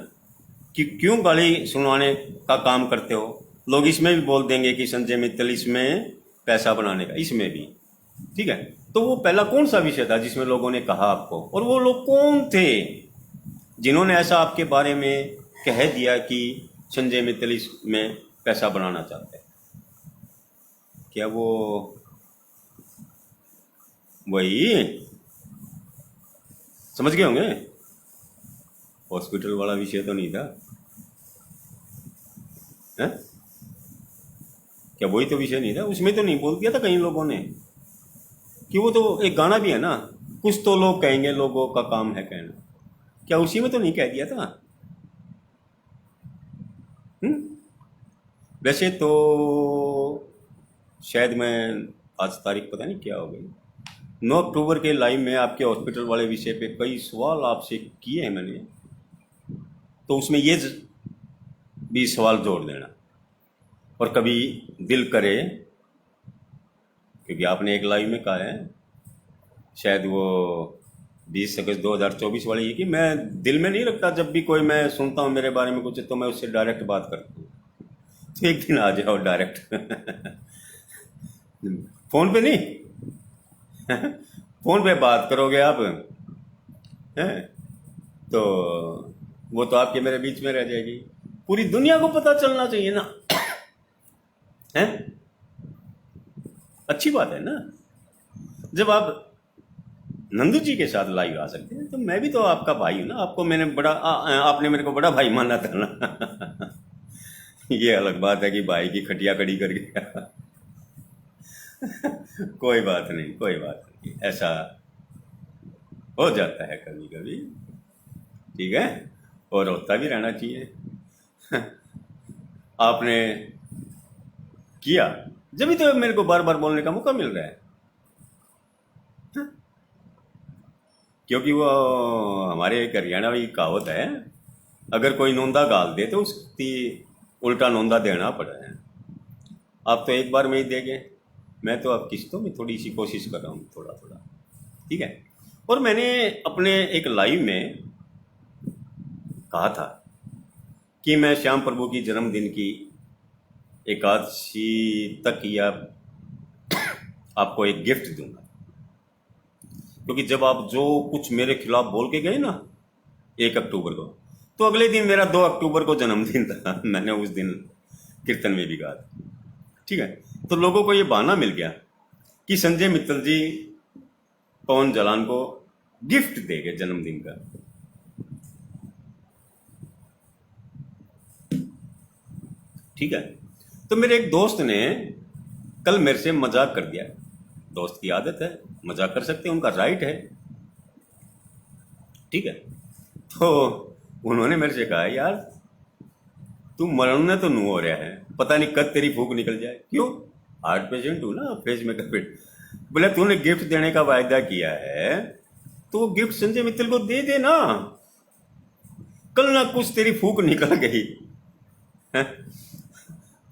कि क्यों गाली सुनवाने का काम करते हो। लोग इसमें भी बोल देंगे कि संजय मित्तल इसमें पैसा बनाने का, इसमें भी। ठीक है, तो वो पहला कौन सा विषय था जिसमें लोगों ने कहा आपको, और वो लोग कौन थे जिन्होंने ऐसा आपके बारे में कह दिया कि संजय मित्तल इसमें पैसा बनाना चाहते हैं? क्या वो वही समझ गए होंगे, हॉस्पिटल वाला विषय तो नहीं था, है? क्या वही तो विषय नहीं था? उसमें तो नहीं बोल दिया था कई लोगों ने कि वो तो एक गाना भी है ना, कुछ तो लोग कहेंगे लोगों का काम है कहना, क्या उसी में तो नहीं कह दिया था? हम्म? वैसे तो शायद मैं, आज तारीख पता नहीं क्या हो गई, 9 अक्टूबर के लाइव में आपके हॉस्पिटल वाले विषय पे कई सवाल आपसे किए हैं मैंने, तो उसमें ये भी सवाल जोड़ देना, और कभी दिल करे, क्योंकि आपने एक लाइव में कहा है, शायद वो 20 अगस्त 2024 वाली है, कि मैं दिल में नहीं रखता, जब भी कोई मैं सुनता हूँ मेरे बारे में कुछ तो मैं उससे डायरेक्ट बात करता हूँ, तो एक दिन आ जाओ डायरेक्ट फोन पे नहीं फोन पे बात करोगे आप, हैं? तो वो तो आपके मेरे बीच में रह जाएगी, पूरी दुनिया को पता चलना चाहिए ना, हैं? अच्छी बात है ना, जब आप नंदू जी के साथ लाइव आ सकते हैं, तो मैं भी तो आपका भाई हूं ना, आपको मैंने आपने मेरे को बड़ा भाई माना था ना ये अलग बात है कि भाई की खटिया कड़ी कर गया कोई बात नहीं, कोई बात नहीं, ऐसा हो जाता है कभी कभी, ठीक है, और होता भी रहना चाहिए आपने किया, जब भी तो मेरे को बार बार बोलने का मौका मिल रहा है, क्योंकि वो हमारे एक हरियाणवी कहावत है, अगर कोई नोंदा गाल दे तो उसकी उल्टा नोंदा देना पड़ा है। आप तो एक बार में ही देंगे, मैं तो अब किस्तों में थोड़ी सी कोशिश कर रहा हूँ, थोड़ा थोड़ा, ठीक है। और मैंने अपने एक लाइव में कहा था कि मैं श्याम प्रभु की जन्मदिन की एकादशी तक या आपको एक गिफ्ट दूंगा, क्योंकि जब आप जो कुछ मेरे खिलाफ बोल के गए ना 1 अक्टूबर को, तो अगले दिन मेरा 2 अक्टूबर को जन्मदिन था मैंने उस दिन कीर्तन में भी कहा था, ठीक है। तो लोगों को ये बहाना मिल गया कि संजय मित्तल जी पवन जलान को गिफ्ट देंगे जन्मदिन का, ठीक है। तो मेरे एक दोस्त ने कल मेरे से मजाक कर दिया, दोस्त की आदत है, मजाक कर सकते हैं, उनका राइट है, ठीक है। तो उन्होंने मेरे से कहा, यार तू मरने तो नहीं हो रहा है, पता नहीं कब तेरी फूक निकल जाए, क्यों, हार्ट पेशेंट हूं ना, फेस में कपिट, बोले तूने गिफ्ट देने का वायदा किया है तो वो गिफ्ट संजय मित्तल को दे दे ना, कल ना कुछ तेरी फूक निकल गई है?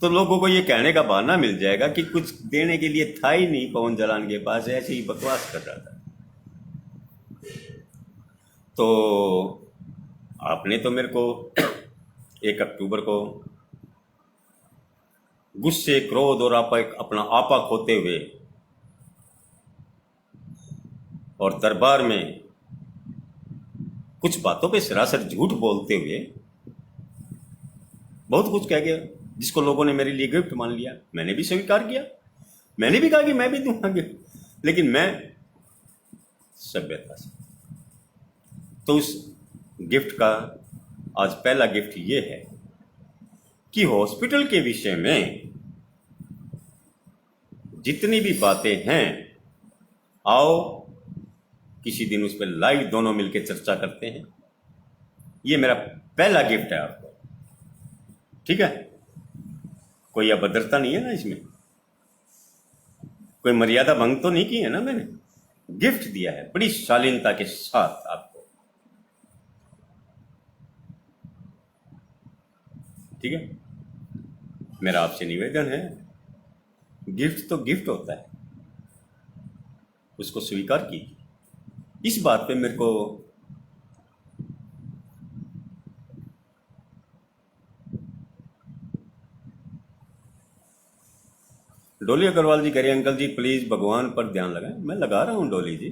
तो लोगों को ये कहने का बहाना मिल जाएगा कि कुछ देने के लिए था ही नहीं पवन जलान के पास, ऐसे ही बकवास कर रहा था। तो आपने तो मेरे को 1 अक्टूबर को गुस्से, क्रोध और अपना आपा खोते हुए और दरबार में कुछ बातों पे सरासर झूठ बोलते हुए बहुत कुछ कह गया, जिसको लोगों ने मेरे लिए गिफ्ट मान लिया, मैंने भी स्वीकार किया, मैंने भी कहा कि मैं भी दूंगा गिफ्ट, लेकिन मैं सभ्यता से। तो उस गिफ्ट का आज पहला गिफ्ट ये है कि हॉस्पिटल के विषय में जितनी भी बातें हैं, आओ किसी दिन उस पर लाइव दोनों मिलकर चर्चा करते हैं, ये मेरा पहला गिफ्ट है आपको, ठीक है। कोई अभद्रता नहीं है ना इसमें, कोई मर्यादा भंग तो नहीं की है ना, मैंने गिफ्ट दिया है बड़ी शालीनता के साथ आपको, ठीक है। मेरा आपसे निवेदन है, गिफ्ट तो गिफ्ट होता है, उसको स्वीकार कीजिए। इस बात पे मेरे को डोली अग्रवाल जी कह रहे हैं, अंकल जी प्लीज भगवान पर ध्यान लगाएं। मैं लगा रहा हूं डोली जी,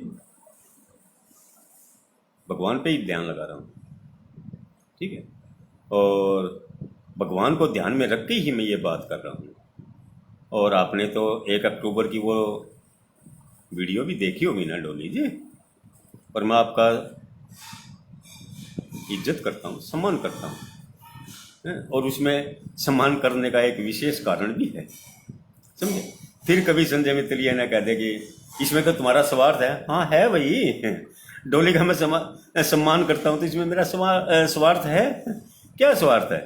भगवान पे ही ध्यान लगा रहा हूं, ठीक है। और भगवान को ध्यान में रख के ही मैं ये बात कर रहा हूं। और आपने तो 1 अक्टूबर की वो वीडियो भी देखी होगी ना डोली जी, और मैं आपका इज्जत करता हूँ, सम्मान करता हूँ, और उसमें सम्मान करने का एक विशेष कारण भी है, समझे। फिर कभी संजय मित्तल ये ना कह दे कि इसमें तो तुम्हारा स्वार्थ है। हाँ है भाई, डोली का मैं सम्मान करता हूँ तो इसमें मेरा स्वार्थ है। क्या स्वार्थ है?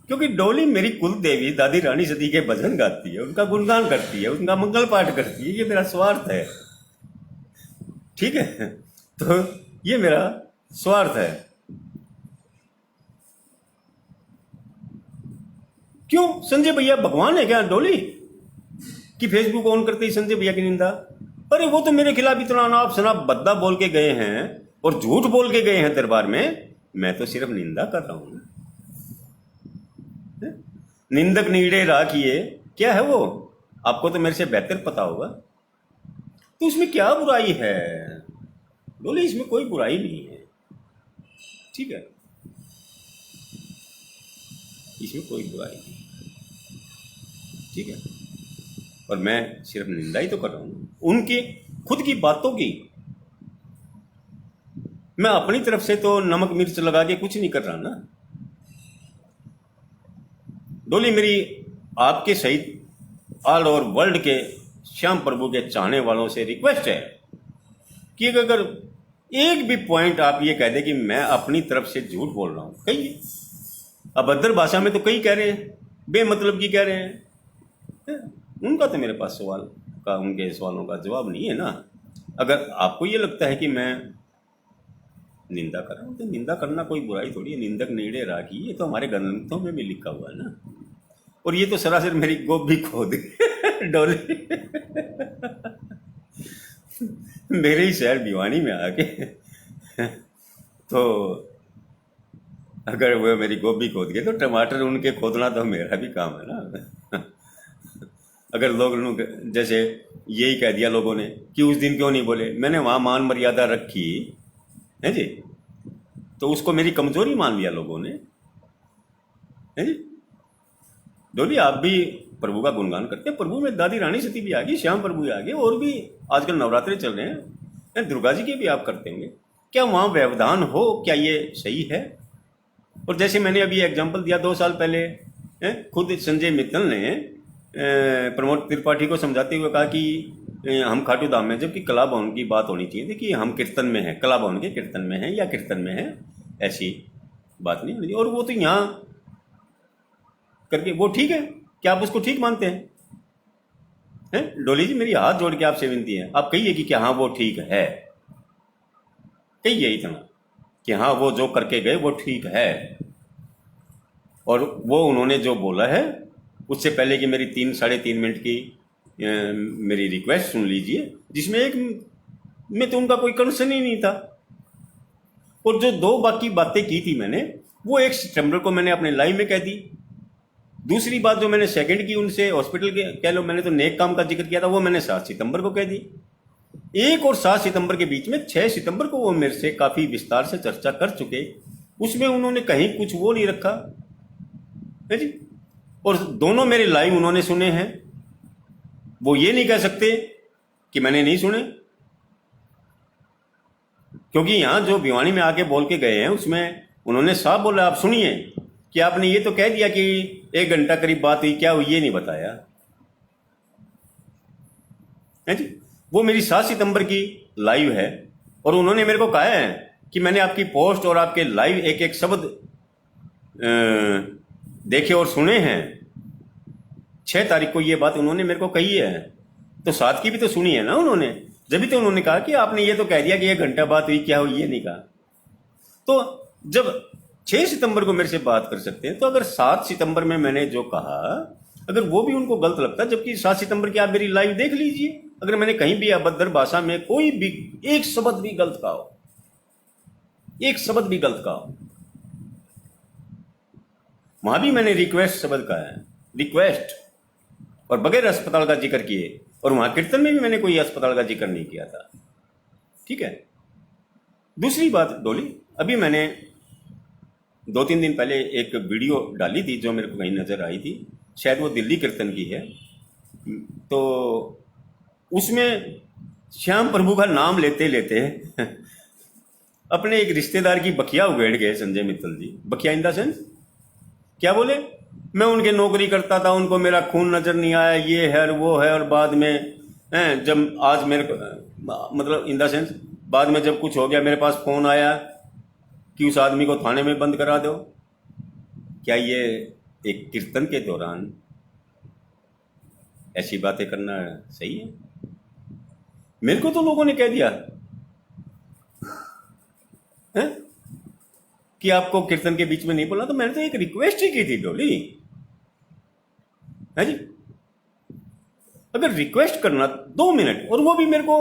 क्योंकि डोली मेरी कुल देवी दादी रानी सती के भजन गाती है, उनका गुणगान करती है, उनका मंगल पाठ करती है, ये मेरा स्वार्थ है, ठीक है। तो ये मेरा स्वार्थ है। क्यों? संजय भैया भगवान है क्या डोली कि फेसबुक ऑन करते ही संजय भैया की निंदा? अरे वो तो मेरे खिलाफ इतना अनाप शनाप बद्दा बोल के गए हैं और झूठ बोल के गए हैं दरबार में, मैं तो सिर्फ निंदा कर रहा हूं। निंदक नीड़े राखिए, क्या है वो? आपको तो मेरे से बेहतर पता होगा। तो इसमें क्या बुराई है डोली? इसमें कोई बुराई नहीं है, ठीक है, इसमें कोई बुराई नहीं, ठीक है। और मैं सिर्फ निंदा ही तो कर रहा हूं उनकी खुद की बातों की। मैं अपनी तरफ से तो नमक मिर्च लगा के कुछ नहीं कर रहा ना डोली। मेरी आपके सहित ऑल ओवर वर्ल्ड के श्याम प्रभु के चाहने वालों से रिक्वेस्ट है कि अगर एक भी पॉइंट आप ये कह दें कि मैं अपनी तरफ से झूठ बोल रहा हूं, कहिए। अभद्र भाषा में तो कई कह रहे हैं, बेमतलब की कह रहे हैं, उनका तो मेरे पास सवाल का, उनके सवालों का जवाब नहीं है ना। अगर आपको ये लगता है कि मैं निंदा कर रहा हूँ तो निंदा करना कोई बुराई थोड़ी है। निंदक नीड़े राखी, ये तो हमारे ग्रंथों में भी लिखा हुआ है ना। और ये तो सरासर मेरी गोभी खोद डोली मेरे ही शहर भिवानी में आके तो अगर वो मेरी गोभी खोद गए तो टमाटर उनके खोदना तो मेरा भी काम है ना। अगर लोग जैसे यही कह दिया लोगों ने कि उस दिन क्यों नहीं बोले, मैंने वहाँ मान मर्यादा रखी है जी, तो उसको मेरी कमजोरी मान लिया लोगों ने, है जी। डोली आप भी प्रभु का गुणगान करते हैं, प्रभु में दादी रानी सती भी आ गई, श्याम प्रभु भी आ गए, और भी आजकल नवरात्रे चल रहे हैं, दुर्गा जी के भी आप करते होंगे। क्या वहाँ व्यवधान हो? क्या ये सही है? और जैसे मैंने अभी एग्जाम्पल दिया 2 साल पहले, खुद संजय मित्तल ने प्रमोद त्रिपाठी को समझाते हुए कहा कि हम खाटू धाम में, जबकि कला भवन की बात होनी चाहिए थी कि हम कीर्तन में हैं, कला भवन के कीर्तन में हैं या कीर्तन में हैं, ऐसी बात नहीं होनी। और वो तो यहाँ करके वो ठीक है, क्या आप उसको ठीक मानते हैं? डोली जी मेरी हाथ जोड़ के आपसे विनती है, आप कहिए कि क्या हाँ वो ठीक है, कहिए इतना कि हाँ वो जो करके गए वो ठीक है। और वो उन्होंने जो बोला है उससे पहले कि मेरी 3-3.5 मिनट की मेरी रिक्वेस्ट सुन लीजिए, जिसमें एक में तो उनका कोई कंसर्न ही नहीं था। और जो 2 बाकी बातें की थी मैंने, वो 1 सितंबर को मैंने अपने लाइव में कह दी। दूसरी बात जो मैंने सेकंड की उनसे हॉस्पिटल के कह लो, मैंने तो नेक काम का जिक्र किया था, वो मैंने 7 सितंबर को कह दी। 1 और 7 सितंबर के बीच में 6 सितंबर को वो मेरे से काफ़ी विस्तार से चर्चा कर चुके, उसमें उन्होंने कहीं कुछ वो नहीं रखा है जी। और दोनों मेरे लाइव उन्होंने सुने हैं, वो ये नहीं कह सकते कि मैंने नहीं सुने, क्योंकि यहां जो भिवानी में आके बोल के गए हैं उसमें उन्होंने साफ बोला, आप सुनिए, कि आपने ये तो कह दिया कि 1 घंटा करीब बात हुई, क्या हुई ये नहीं बताया है जी। वो मेरी 7 सितंबर की लाइव है और उन्होंने मेरे को कहा है कि मैंने आपकी पोस्ट और आपके लाइव एक एक शब्द देखे और सुने हैं। 6 तारीख को ये बात उन्होंने मेरे को कही है, तो 7 की भी तो सुनी है ना उन्होंने, जब भी तो उन्होंने कहा कि आपने ये तो कह दिया कि 1 घंटा बात हुई, क्या हुई ये नहीं कहा। तो जब 6 सितंबर को मेरे से बात कर सकते हैं, तो अगर 7 सितंबर में मैंने जो कहा, अगर वो भी उनको गलत लगता, जबकि 7 सितंबर की आप मेरी लाइव देख लीजिए, अगर मैंने कहीं भी अभद्र भाषा में कोई भी एक शब्द भी गलत कहा हो, एक शब्द भी गलत कहा हो, वहां भी मैंने रिक्वेस्ट शब्द कहा है, रिक्वेस्ट, और बगैर अस्पताल का जिक्र किए, और वहां कीर्तन में भी मैंने कोई अस्पताल का जिक्र नहीं किया था, ठीक है। दूसरी बात डोली, अभी मैंने 2-3 दिन पहले एक वीडियो डाली थी जो मेरे को कहीं नजर आई थी, शायद वो दिल्ली कीर्तन की है, तो उसमें श्याम प्रभु का नाम लेते लेते अपने एक रिश्तेदार की बखिया उगेड़ गए संजय मित्तल जी। बखिया इन द सेंस क्या बोले, मैं उनके नौकरी करता था, उनको मेरा खून नजर नहीं आया, ये है और वो है, और बाद में जब आज मेरे मतलब इन द सेंस बाद में जब कुछ हो गया मेरे पास फोन आया कि उस आदमी को थाने में बंद करा दो। क्या ये एक कीर्तन के दौरान ऐसी बातें करना सही है? मेरे को तो लोगों ने कह दिया है कि आपको कीर्तन के बीच में नहीं बोला, तो मैंने तो एक रिक्वेस्ट ही की थी डोली, है जी। अगर रिक्वेस्ट करना 2 मिनट, और वो भी मेरे को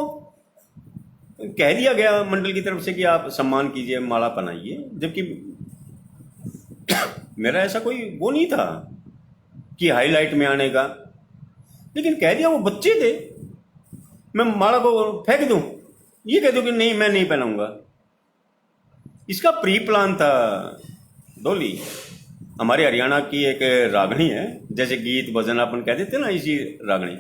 कह दिया गया मंडल की तरफ से कि आप सम्मान कीजिए, माला पहनाइए, जबकि मेरा ऐसा कोई वो नहीं था कि हाईलाइट में आने का, लेकिन कह दिया। वो बच्चे थे, मैं माला को फेंक दूं, ये कह दूं कि नहीं मैं नहीं पहनाऊंगा, इसका प्री प्लान था डोली। हमारे हरियाणा की एक रागनी है, जैसे गीत भजन अपन कह देते ना, इसी रागनी,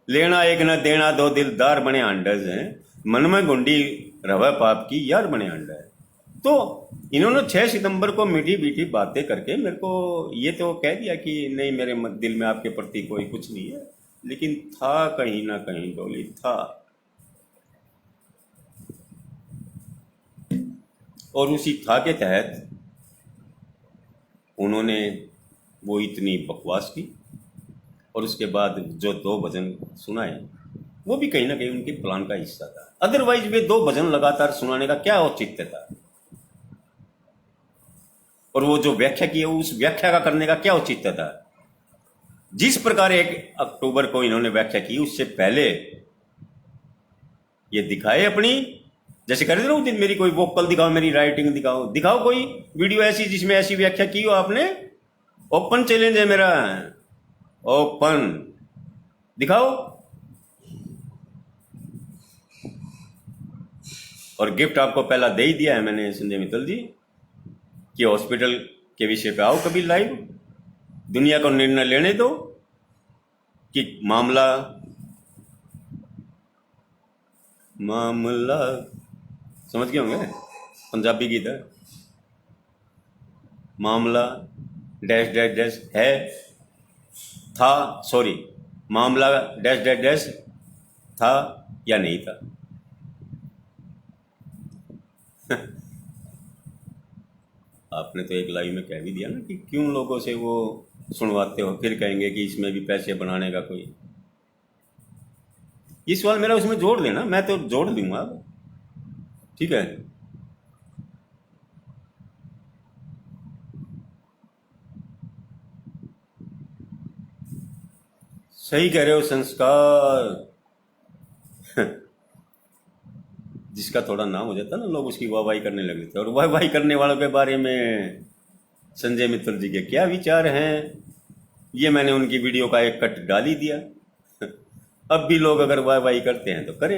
लेना एक न देना दो दिलदार बने अंडज हैं, मन में गुंडी रवा पाप की यार बने अंडा है। तो इन्होंने 6 सितंबर को मीठी मीठी बातें करके मेरे को ये तो कह दिया कि नहीं मेरे दिल में आपके प्रति कोई कुछ नहीं है, लेकिन था कहीं ना कहीं डोली था। और उसी था के तहत उन्होंने वो इतनी बकवास की, और उसके बाद जो 2 भजन सुनाए वो भी कहीं ना कहीं उनके प्लान का हिस्सा था। अदरवाइज वे 2 भजन लगातार सुनाने का क्या औचित्य था, और वो जो व्याख्या की है उस व्याख्या का करने का क्या औचित्य था। जिस प्रकार 1 अक्टूबर को इन्होंने व्याख्या की, उससे पहले ये दिखाए अपनी, जैसे कर दे रहा हूं मेरी कोई वोकल दिखाओ, मेरी राइटिंग दिखाओ, दिखाओ कोई वीडियो ऐसी जिसमें ऐसी व्याख्या की हो आपने। ओपन चैलेंज है मेरा, ओपन दिखाओ। और गिफ्ट आपको पहला दे ही दिया है मैंने संजय मित्तल जी कि हॉस्पिटल के विषय पे आओ कभी लाइव, दुनिया को निर्णय लेने दो कि मामला समझ गए होंगे, पंजाबी गीत है, मामला डैश डैश डैश है था, सॉरी मामला डैश डैश डैश था या नहीं था। आपने तो एक लाइव में कह भी दिया ना कि क्यों लोगों से वो सुनवाते हो, फिर कहेंगे कि इसमें भी पैसे बनाने का कोई। ये सवाल मेरा उसमें जोड़ देना, मैं तो जोड़ दूंगा, ठीक है। सही कह रहे हो, संस्कार जिसका थोड़ा नाम हो जाता ना, लोग उसकी वाहवाही करने लगे थे। और वाहवाही करने वालों के बारे में संजय मित्तल जी के क्या विचार हैं, ये मैंने उनकी वीडियो का एक कट डाल ही दिया। अब भी लोग अगर वाहवाही करते हैं तो करें,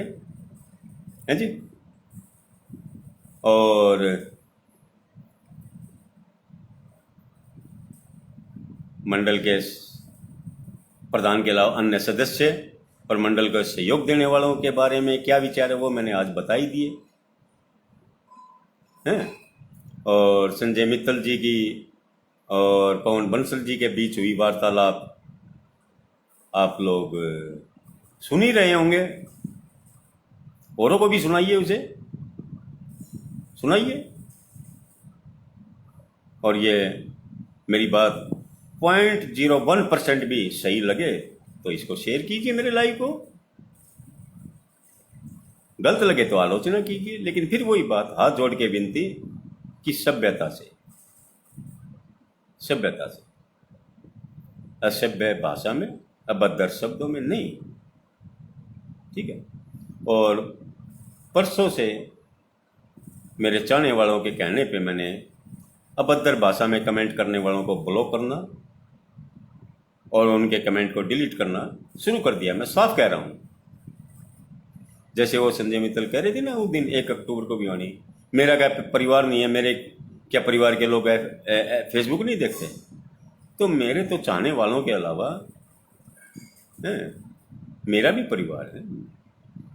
है जी। और मंडल के प्रधान के अलावा अन्य सदस्य और मंडल को सहयोग देने वालों के बारे में क्या विचार है वो मैंने आज बता ही दिए हैं। और संजय मित्तल जी की और पवन बंसल जी के बीच हुई वार्तालाप आप लोग सुन ही रहे होंगे, औरों को भी सुनाइए, उसे सुनाइए। और ये मेरी बात 0.01% भी सही लगे तो इसको शेयर कीजिए, मेरे लाइव को। गलत लगे तो आलोचना कीजिए, लेकिन फिर वही बात, हाथ जोड़ के विनती कि सभ्यता से, असभ्य भाषा में, अभद्र शब्दों में नहीं, ठीक है। और परसों से मेरे चाहने वालों के कहने पे मैंने अभद्र भाषा में कमेंट करने वालों को ब्लॉक करना और उनके कमेंट को डिलीट करना शुरू कर दिया। मैं साफ कह रहा हूँ, जैसे वो संजय मित्तल कह रहे थे ना उस दिन 1 अक्टूबर को भी आनी, मेरा क्या परिवार नहीं है, मेरे क्या परिवार के लोग फेसबुक नहीं देखते? तो मेरे तो चाहने वालों के अलावा मेरा भी परिवार है,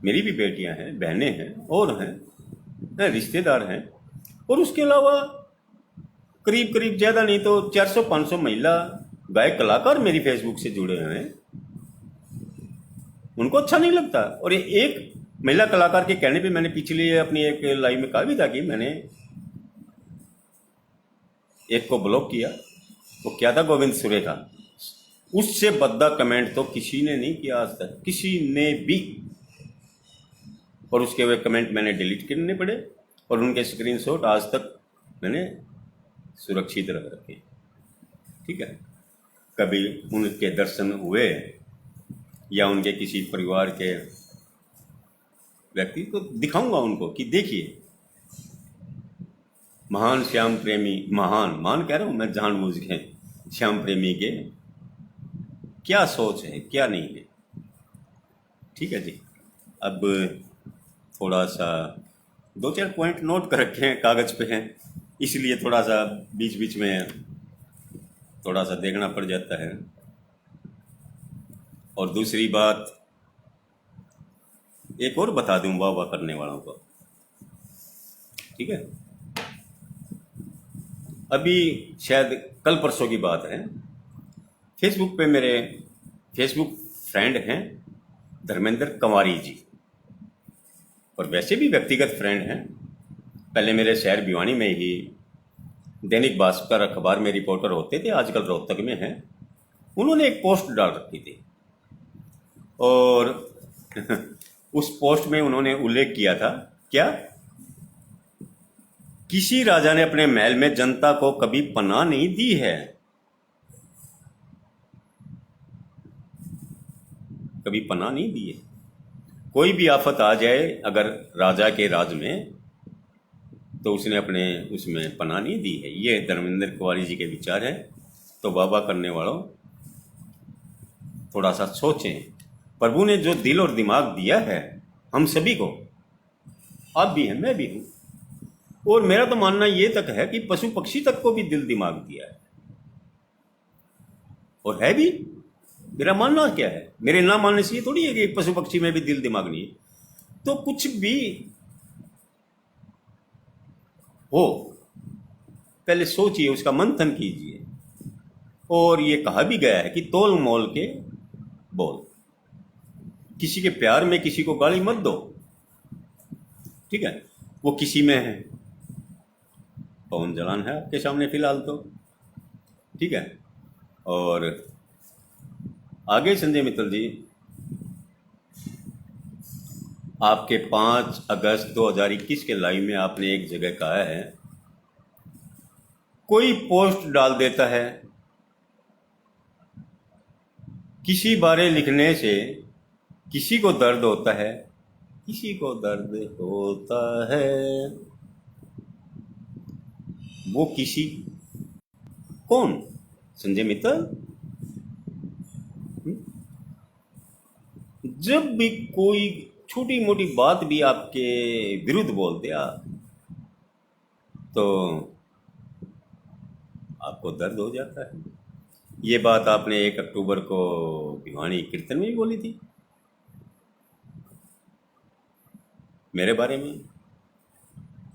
मेरी भी बेटियां हैं, बहनें हैं और हैं, रिश्तेदार हैं, और उसके अलावा करीब करीब ज़्यादा नहीं तो 400-500 महिला गायक कलाकार मेरी फेसबुक से जुड़े हुए हैं। उनको अच्छा नहीं लगता। और ये एक महिला कलाकार के कहने पे मैंने पिछली अपनी एक लाइव में कहा भी था कि मैंने एक को ब्लॉक किया। वो क्या था, गोविंद सुरेखा। उससे बद्दा कमेंट तो किसी ने नहीं किया आज तक, किसी ने भी। और उसके वे कमेंट मैंने डिलीट करने पड़े और उनके स्क्रीनशॉट आज तक मैंने सुरक्षित रख रखे। ठीक है, कभी उनके दर्शन हुए या उनके किसी परिवार के व्यक्ति को दिखाऊंगा उनको कि देखिए, महान श्याम प्रेमी, महान कह रहा हूं मैं जानबूझ के, श्याम प्रेमी के क्या सोच है क्या नहीं है। ठीक है जी। अब थोड़ा सा 2-4 पॉइंट नोट कर रखे हैं, कागज पे हैं, इसलिए थोड़ा सा बीच बीच में थोड़ा सा देखना पड़ जाता है। और दूसरी बात एक और बता दूं वाह वाह करने वालों को। ठीक है, अभी शायद कल परसों की बात है, फेसबुक पे मेरे फेसबुक फ्रेंड हैं धर्मेंद्र कंवारी जी, और वैसे भी व्यक्तिगत फ्रेंड हैं। पहले मेरे शहर भिवानी में ही दैनिक भास्कर अखबार में रिपोर्टर होते थे, आजकल रोहतक में हैं। उन्होंने एक पोस्ट डाल रखी थी और उस पोस्ट में उन्होंने उल्लेख किया था क्या, किसी राजा ने अपने महल में जनता को कभी पनाह नहीं दी है। कभी पनाह नहीं दी है। कोई भी आफत आ जाए अगर राजा के राज में, तो उसने अपने उसमें पनाह नहीं दी है। ये धर्मेंद्र कुंवारी जी के विचार है। तो बाबा करने वालों थोड़ा सा सोचें। प्रभु ने जो दिल और दिमाग दिया है हम सभी को, आप भी हैं, मैं भी हूं, और मेरा तो मानना ये तक है कि पशु पक्षी तक को भी दिल दिमाग दिया है, और है भी। मेरा मानना क्या है, मेरे ना मानने से ये थोड़ी है कि पशु पक्षी में भी दिल दिमाग नहीं है। तो कुछ भी हो पहले सोचिए, उसका मंथन कीजिए। और ये कहा भी गया है कि तोल मोल के बोल, किसी के प्यार में किसी को गाली मत दो। ठीक है, वो किसी में है, पवन जलान है आपके सामने फिलहाल तो। ठीक है, और आगे संजय मित्तल जी, आपके 5 अगस्त 2021 के लाइव में आपने एक जगह कहा है, कोई पोस्ट डाल देता है, किसी बारे लिखने से किसी को दर्द होता है, किसी को दर्द होता है। वो किसी कौन? संजय मित्तल। जब भी कोई छोटी मोटी बात भी आपके विरुद्ध बोल दिया तो आपको दर्द हो जाता है। ये बात आपने 1 अक्टूबर को भिवानी कीर्तन में भी बोली थी मेरे बारे में।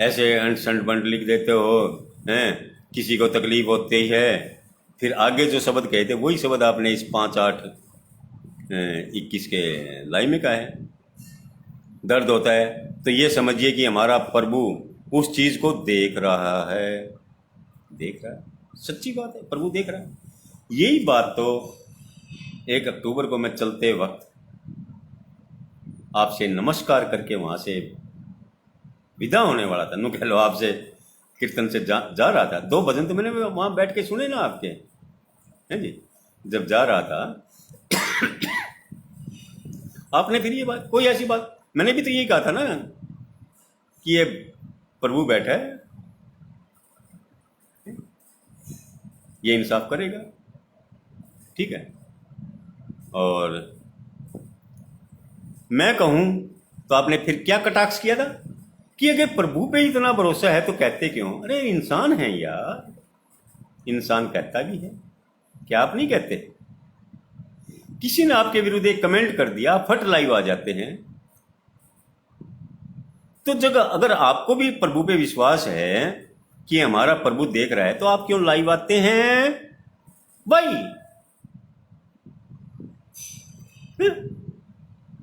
ऐसे अंट संट बंट लिख देते हो हैं, किसी को तकलीफ होती है, फिर आगे जो शब्द कहे थे वही शब्द आपने इस 5/8/21 के लाइव में कहा है, दर्द होता है। तो ये समझिए कि हमारा प्रभु उस चीज को देख रहा है, देख रहा है। सच्ची बात है, प्रभु देख रहा है। यही बात तो 1 अक्टूबर को मैं चलते वक्त आपसे नमस्कार करके वहां से विदा होने वाला था, नु कह लो आपसे कीर्तन से जा रहा था। 2 भजन तो मैंने वहां बैठ के सुने ना आपके, हैं जी। जब जा रहा था आपने फिर ये बात, कोई ऐसी बात, मैंने भी तो यही कहा था ना कि ये प्रभु बैठा है, ये इंसाफ करेगा। ठीक है, और मैं कहूं तो आपने फिर क्या कटाक्ष किया था कि अगर प्रभु पे इतना भरोसा है तो कहते क्यों? अरे इंसान है यार, इंसान कहता भी है, क्या आप नहीं कहते? किसी ने आपके विरुद्ध एक कमेंट कर दिया, फट लाइव आ जाते हैं तो जगह अगर आपको भी प्रभु पे विश्वास है कि हमारा प्रभु देख रहा है, तो आप क्यों लाइव आते हैं भाई?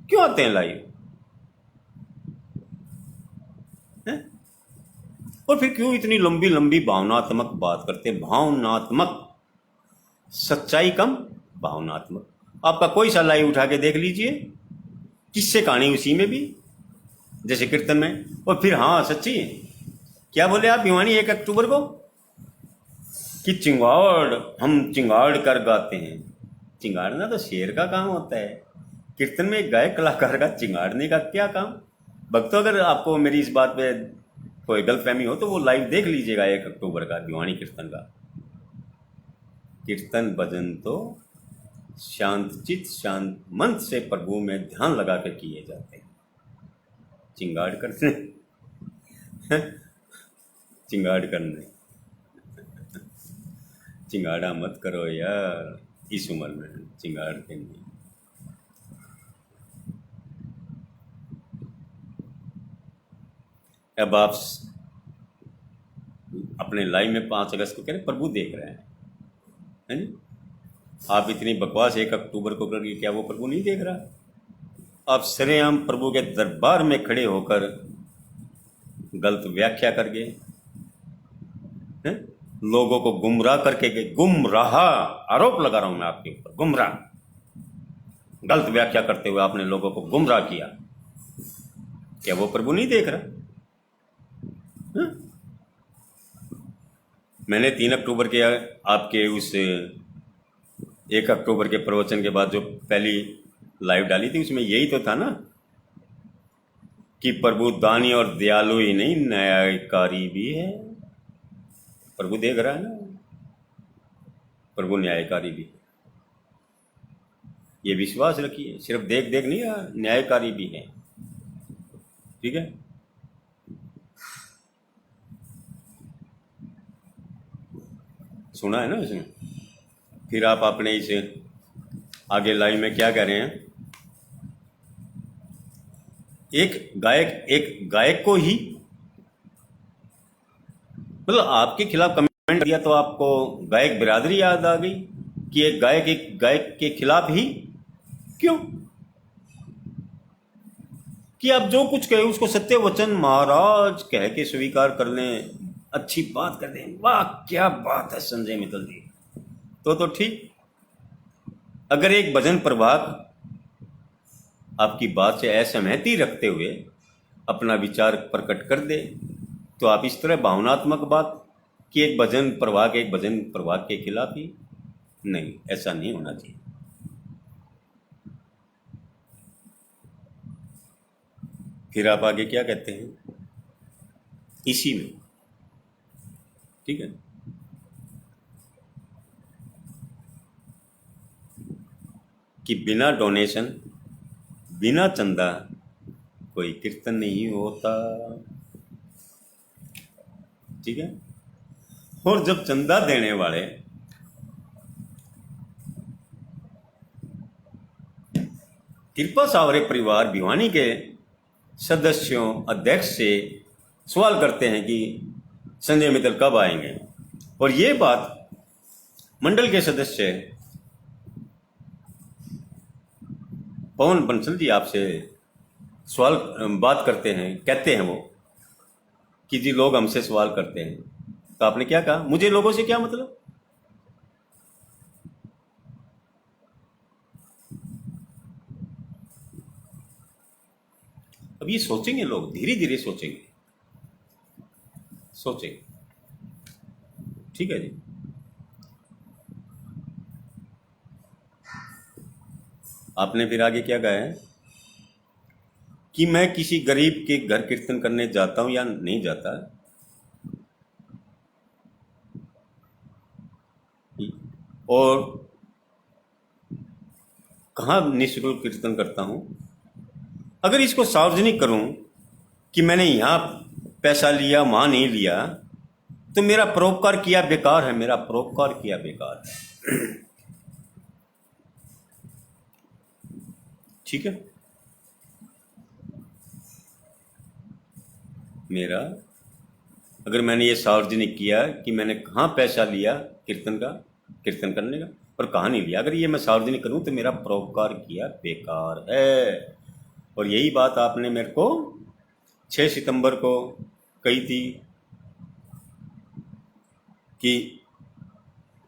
क्यों आते हैं लाइव? और फिर क्यों इतनी लंबी लंबी भावनात्मक बात करते हैं? भावनात्मक, सच्चाई कम, भावनात्मक। आपका कोई सा लाइव उठा के देख लीजिए, किससे कहानी उसी में भी, जैसे कीर्तन में। और फिर हाँ सच्ची है, क्या बोले आप भिवानी 1 अक्टूबर को कि चिंगाड़, हम चिंगाड़ कर गाते हैं। चिंगाड़ना तो शेर का काम होता है, कीर्तन में एक गायक कलाकार का चिंगाड़ने का क्या काम? भक्तों, अगर आपको मेरी इस बात पे कोई गलतफहमी हो तो वो लाइव देख लीजिएगा 1 अक्टूबर का भिवानी कीर्तन का। कीर्तन भजन तो शांत चित्त शांत मन से प्रभु में ध्यान लगा कर किए जाते हैं। चिंगाड़ करने चिंगाड़ करने, चिंगाड़ा मत करो यार इस उम्र में, चिंगाड़ के नहीं। अब आप अपने लाइव में 5 अगस्त को कह रहे प्रभु देख रहे हैं, है नी? आप इतनी बकवास 1 अक्टूबर को करके, क्या वो प्रभु नहीं देख रहा? आप सरेआम प्रभु के दरबार में खड़े होकर गलत व्याख्या करके, हैं? लोगों को गुमराह करके गए। गुमराह, आरोप लगा रहा हूं मैं आपके ऊपर, गुमराह, गलत व्याख्या करते हुए आपने लोगों को गुमराह किया। क्या वो प्रभु नहीं देख रहा? हैं? मैंने 3 अक्टूबर के आपके उस 1 अक्टूबर के प्रवचन के बाद जो पहली लाइव डाली थी, उसमें यही तो था ना कि प्रभु दानी और दयालु ही नहीं, न्यायकारी भी है। प्रभु देख रहा है ना, प्रभु न्यायकारी भी है। ये विश्वास रखिए, सिर्फ देख देख नहीं, न्यायकारी भी है। ठीक है? सुना है ना इसमें? फिर आप अपने इसे आगे लाइन में क्या कह रहे हैं? एक गायक को ही, मतलब आपके खिलाफ कमेंट दिया तो आपको गायक बिरादरी याद आ गई कि एक गायक के खिलाफ ही क्यों? कि आप जो कुछ कहे उसको सत्य वचन महाराज कह के स्वीकार कर लें, अच्छी बात कर दें। वाह क्या बात है संजय मित्तल जी, तो ठीक। अगर एक भजन प्रभाग आपकी बात से असहमति रखते हुए अपना विचार प्रकट कर दे, तो आप इस तरह भावनात्मक बात कि एक भजन प्रभाग के खिलाफ ही नहीं, ऐसा नहीं होना चाहिए। फिर आप आगे क्या कहते हैं इसी में? ठीक है, कि बिना डोनेशन, बिना चंदा कोई कीर्तन नहीं होता। ठीक है? और जब चंदा देने वाले कृपा सावरे परिवार भिवानी के सदस्यों, अध्यक्ष से सवाल करते हैं कि संजय मित्तल कब आएंगे, और ये बात मंडल के सदस्य पवन बंसल जी आपसे सवाल बात करते हैं, कहते हैं वो कि जी लोग हमसे सवाल करते हैं, तो आपने क्या कहा? मुझे लोगों से क्या मतलब? अब ये सोचेंगे लोग, धीरे धीरे सोचेंगे। ठीक है जी। आपने फिर आगे क्या कहा है कि मैं किसी गरीब के घर कीर्तन करने जाता हूं या नहीं जाता, और कहाँ निःशुल्क कीर्तन करता हूं। अगर इसको सार्वजनिक करूं कि मैंने यहां पैसा लिया, वहां नहीं लिया, तो मेरा परोपकार किया बेकार है, मेरा परोपकार किया बेकार है। ठीक है? मेरा, अगर मैंने ये सार्वजनिक किया कि मैंने कहाँ पैसा लिया कीर्तन का, कीर्तन करने का, और कहाँ नहीं लिया, अगर ये मैं सार्वजनिक करूँ तो मेरा परोपकार किया बेकार है। और यही बात आपने मेरे को 6 सितंबर को कही थी कि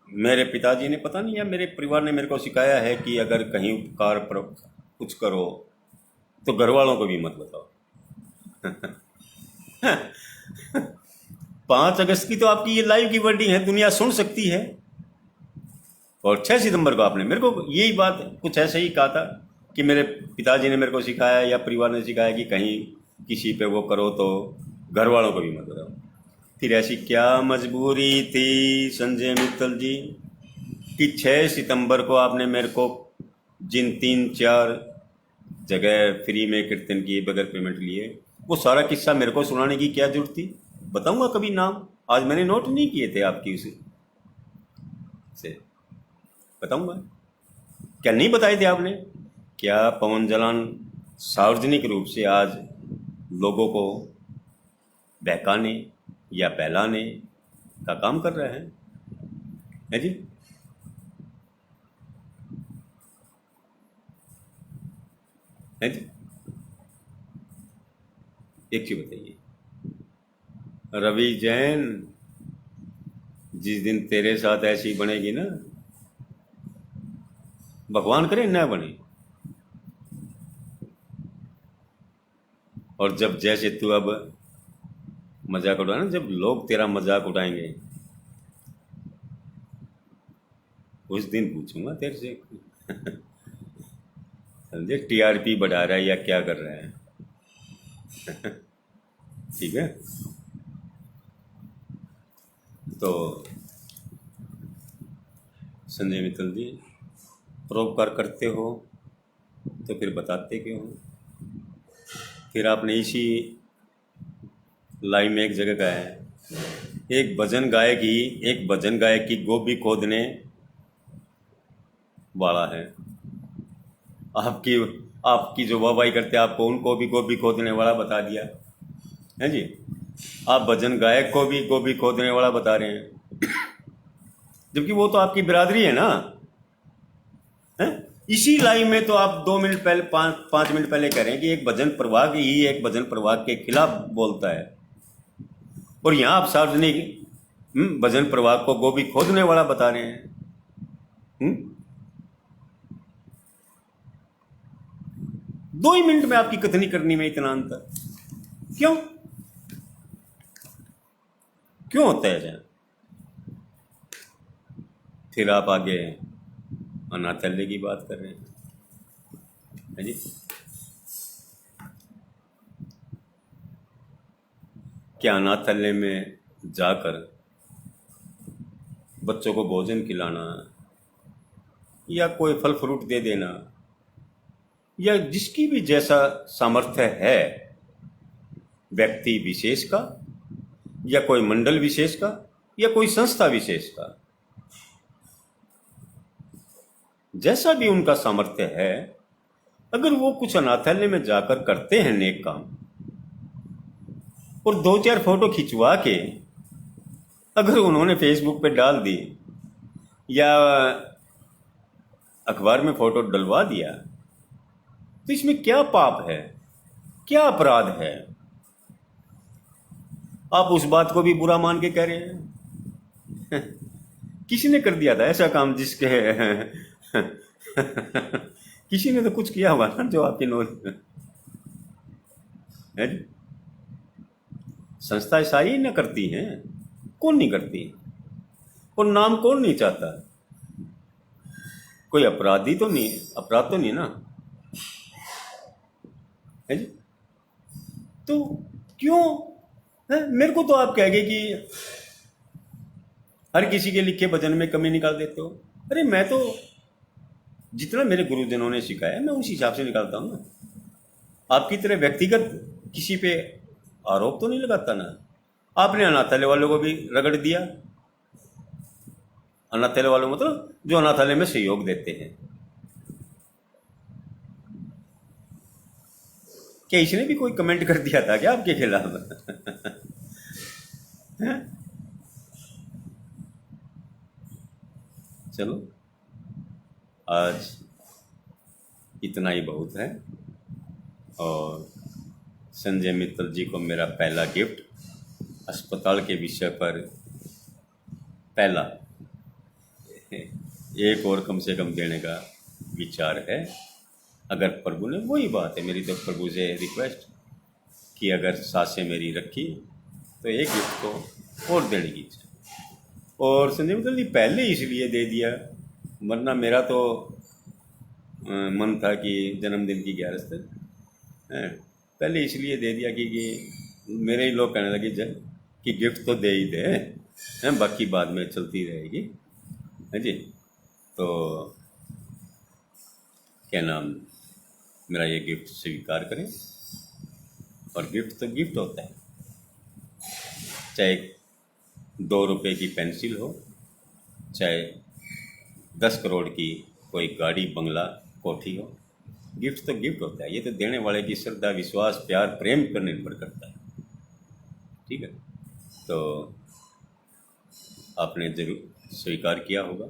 मेरे पिताजी ने, पता नहीं, या मेरे परिवार ने मेरे को सिखाया है कि अगर कहीं उपकार पर कुछ करो तो घर वालों को भी मत बताओ। 5 अगस्त की तो आपकी ये लाइव की वर्डिंग है, दुनिया सुन सकती है। और 6 सितंबर को आपने मेरे को यही बात कुछ ऐसे ही कहा था कि मेरे पिताजी ने मेरे को सिखाया या परिवार ने सिखाया कि कहीं किसी पे वो करो तो घर वालों को भी मत बताओ। फिर ऐसी क्या मजबूरी थी संजय मित्तल जी कि 6 सितंबर को आपने मेरे को जिन 3-4 जगह फ्री में कीर्तन किए बगैर पेमेंट लिए, वो सारा किस्सा मेरे को सुनाने की क्या जरूरत थी? बताऊंगा कभी नाम, आज मैंने नोट नहीं किए थे आपकी उसे से, बताऊंगा। क्या नहीं बताए थे आपने? क्या पवन जलान सार्वजनिक रूप से आज लोगों को बहकाने या बहलाने का काम कर रहा है जी? है जी? एक चीज बताइए, रवि जैन, जिस दिन तेरे साथ ऐसी बनेगी ना, भगवान करे न बने, और जब जैसे तू अब मजाक उड़ाना, जब लोग तेरा मजाक उड़ाएंगे उस दिन पूछूंगा तेरे से समझे, टीआरपी बढ़ा रहा है या क्या कर रहा है? ठीक है, तो संजय मित्तल जी, परोपकार करते हो तो फिर बताते क्यों हो? फिर आपने इसी लाइव में एक जगह कहा है, एक भजन गायक की गोभी खोदने वाला है। आपकी आपकी जो वाहवाही करते हैं, आपको उनको भी गोभी खोदने वाला बता दिया है जी। आप भजन गायक को भी गोभी खोदने वाला बता रहे हैं, जबकि वो तो आपकी बिरादरी है ना। है? इसी लाइव में तो आप 2 मिनट पहले, 5 मिनट पहले कह रहे हैं कि एक भजन प्रवाह ही एक भजन प्रवाह के खिलाफ बोलता है, और यहां आप सार्वजनिक भजन प्रवाह को गोभी खोदने वाला बता रहे हैं। 2 ही मिनट में आपकी कथनी करनी में इतना अंतर क्यों? क्यों होता है ऐसा? फिर आप आगे अनाथालय की बात कर रहे हैं, है जी। क्या अनाथालय में जाकर बच्चों को भोजन खिलाना या कोई फल फ्रूट दे देना, या जिसकी भी जैसा सामर्थ्य है, व्यक्ति विशेष का या कोई मंडल विशेष का या कोई संस्था विशेष का, जैसा भी उनका सामर्थ्य है, अगर वो कुछ अनाथालय में जाकर करते हैं नेक काम, और 2-4 फोटो खिंचवा के अगर उन्होंने फेसबुक पे डाल दी या अखबार में फोटो डलवा दिया, तो इसमें क्या पाप है, क्या अपराध है? आप उस बात को भी बुरा मान के कह रहे हैं। किसी ने कर दिया था ऐसा काम जिसके किसी ने तो कुछ किया होगा ना जो आपके नॉलेज है। संस्थाएं सारी न करती हैं, कौन नहीं करती? और नाम कौन नहीं चाहता? कोई अपराधी तो नहीं, अपराध तो नहीं ना, है जी। तो क्यों है? मेरे को तो आप कहेंगे कि हर किसी के लिखे भजन में कमी निकाल देते हो। अरे मैं तो जितना मेरे गुरुजनों ने सिखाया मैं उस हिसाब से निकालता हूँ ना। आपकी तरह व्यक्तिगत किसी पे आरोप तो नहीं लगाता ना। आपने अनाथालय वालों को भी रगड़ दिया। अनाथालय वालों मतलब जो अनाथालय में सहयोग देते हैं। क्या इसने भी कोई कमेंट कर दिया था क्या आपके खिलाफ? हैं? चलो, आज इतना ही बहुत है। और संजय मित्तल जी को मेरा पहला गिफ्ट अस्पताल के विषय पर, पहला, एक और कम से कम देने का विचार है। अगर प्रभु ने, वही बात है मेरी तो प्रभु से रिक्वेस्ट कि अगर सांसें मेरी रखी तो एक गिफ्ट को और देने की इच्छा। और संजय मित्तल जी पहले इसलिए दे दिया, वरना मेरा तो मन था कि जन्मदिन की 11 तक, पहले इसलिए दे दिया कि मेरे ही लोग कहने लगे कि गिफ्ट तो दे ही दे, हैं, बाकी बाद में चलती रहेगी, है जी। तो क्या नाम, मेरा ये गिफ्ट स्वीकार करें। और गिफ्ट तो गिफ्ट होता है, चाहे 2 रुपए की पेंसिल हो, चाहे 10 करोड़ की कोई गाड़ी, बंगला, कोठी हो, गिफ्ट तो गिफ्ट होता है। ये तो देने वाले की श्रद्धा, विश्वास, प्यार, प्रेम पर निर्भर करता है। ठीक है, तो आपने जरूर स्वीकार किया होगा।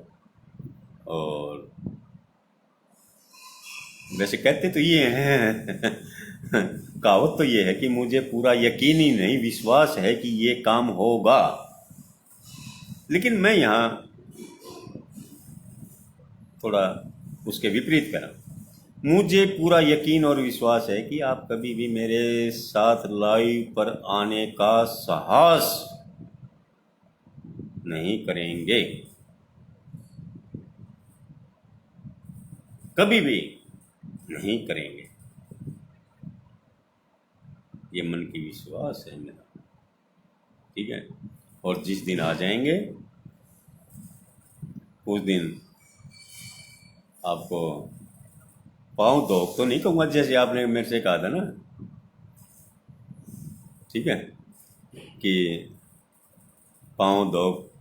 और वैसे कहते तो ये हैं कहावत तो ये है कि मुझे पूरा यकीन ही नहीं, विश्वास है कि ये काम होगा। लेकिन मैं यहाँ थोड़ा उसके विपरीत करा, मुझे पूरा यकीन और विश्वास है कि आप कभी भी मेरे साथ लाइव पर आने का साहस नहीं करेंगे, कभी भी नहीं करेंगे। ये मन की विश्वास है मेरा, ठीक है। और जिस दिन आ जाएंगे उस दिन आपको पाँव दो तो नहीं कहूँगा, जैसे आपने मेरे से कहा था ना, ठीक है, कि पाँव दो,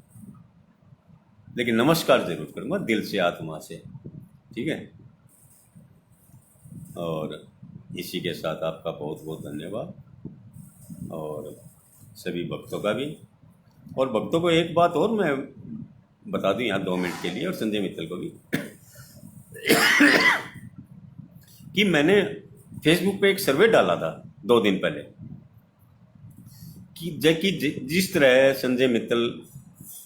लेकिन नमस्कार जरूर करूँगा दिल से, आत्मा से, ठीक है। और इसी के साथ आपका बहुत बहुत धन्यवाद, और सभी भक्तों का भी। और भक्तों को एक बात और मैं बता दूं यहाँ 2 मिनट के लिए, और संजय मित्तल को भी, कि मैंने फेसबुक पे एक सर्वे डाला था 2 दिन पहले कि जिस तरह संजय मित्तल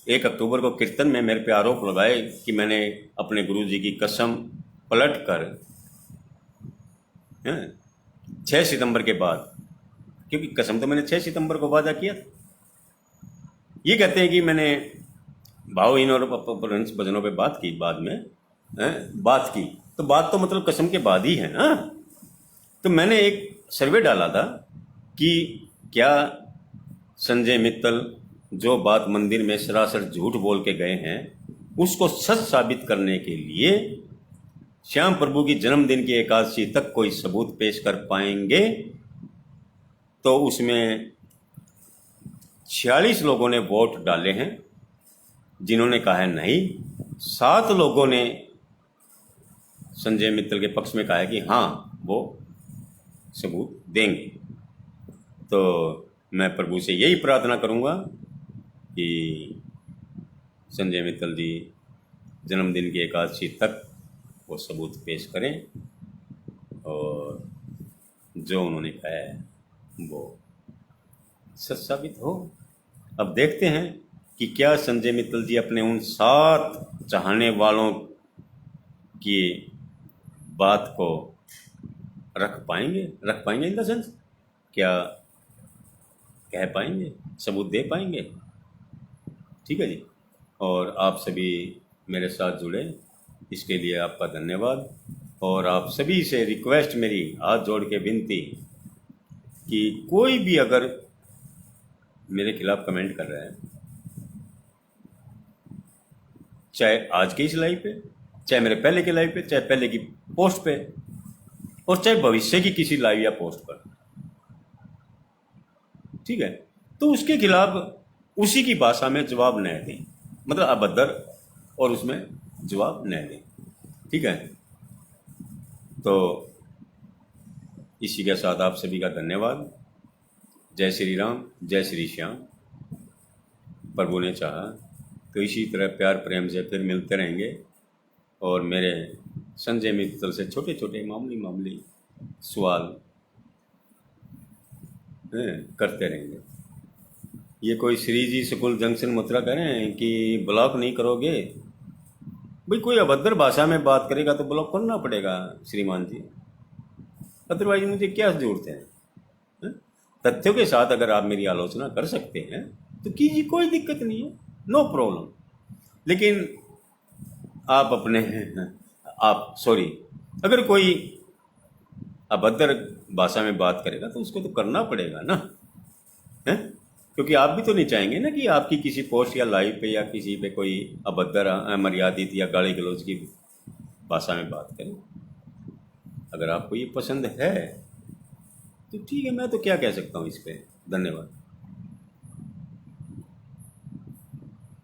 1 अक्टूबर को कीर्तन में मेरे पे आरोप लगाए कि मैंने अपने गुरुजी की कसम पलट कर 6 सितंबर के बाद, क्योंकि कसम तो मैंने 6 सितंबर को वादा किया, ये कहते हैं कि मैंने भावहीन और अपभ्रंश भजनों पे बात की, बाद में बात की, तो बात तो मतलब कसम के बाद ही है ना। तो मैंने एक सर्वे डाला था कि क्या संजय मित्तल जो बात मंदिर में सरासर झूठ बोल के गए हैं उसको सच साबित करने के लिए श्याम प्रभु की जन्मदिन की एकादशी तक कोई सबूत पेश कर पाएंगे। तो उसमें 46 लोगों ने वोट डाले हैं, जिन्होंने कहा है नहीं। 7 लोगों ने संजय मित्तल के पक्ष में कहा है कि हाँ वो सबूत देंगे। तो मैं प्रभु से यही प्रार्थना करूंगा कि संजय मित्तल जी जन्मदिन की एकादशी तक वो सबूत पेश करें, और जो उन्होंने कहा है वो सच साबित हो। अब देखते हैं कि क्या संजय मित्तल जी अपने उन 7 चाहने वालों की बात को रख पाएंगे इन द सेंस, क्या कह पाएंगे, सबूत दे पाएंगे। ठीक है जी। और आप सभी मेरे साथ जुड़े, इसके लिए आपका धन्यवाद। और आप सभी से रिक्वेस्ट, मेरी हाथ जोड़ के विनती, कि कोई भी अगर मेरे खिलाफ कमेंट कर रहा है, चाहे आज के इस लाइव पे, चाहे मेरे पहले के लाइव पे, चाहे पहले की पोस्ट पे, और चाहे भविष्य की किसी लाइव या पोस्ट पर, ठीक है, तो उसके खिलाफ उसी की भाषा में जवाब न दें, मतलब अभद्र, और उसमें जवाब न दें, ठीक है। तो इसी के साथ आप सभी का धन्यवाद। जय श्री राम, जय श्री श्याम। प्रभु ने चाहा तो इसी तरह प्यार प्रेम से फिर मिलते रहेंगे और मेरे संजय मित्तल से छोटे छोटे मामूली सवाल करते रहेंगे। ये कोई श्री जी स्कूल जंक्शन मथुरा कह रहे हैं कि ब्लॉक नहीं करोगे? भाई कोई अभद्र भाषा में बात करेगा तो ब्लॉक करना पड़ेगा श्रीमान जी, अदरवाइज मुझे क्या जरूरत है? तथ्यों के साथ अगर आप मेरी आलोचना कर सकते हैं तो कीजिए, कोई दिक्कत नहीं है, नो प्रॉब्लम। लेकिन आप अपने अगर कोई अभद्र भाषा में बात करेगा तो उसको तो करना पड़ेगा ना, है? क्योंकि आप भी तो नहीं चाहेंगे ना कि आपकी किसी पोस्ट या लाइव पे या किसी पे कोई अभद्र, अमर्यादित या गाली गलौज की भाषा में बात करें। अगर आपको ये पसंद है तो ठीक है, मैं तो क्या कह सकता हूँ इस पे। धन्यवाद।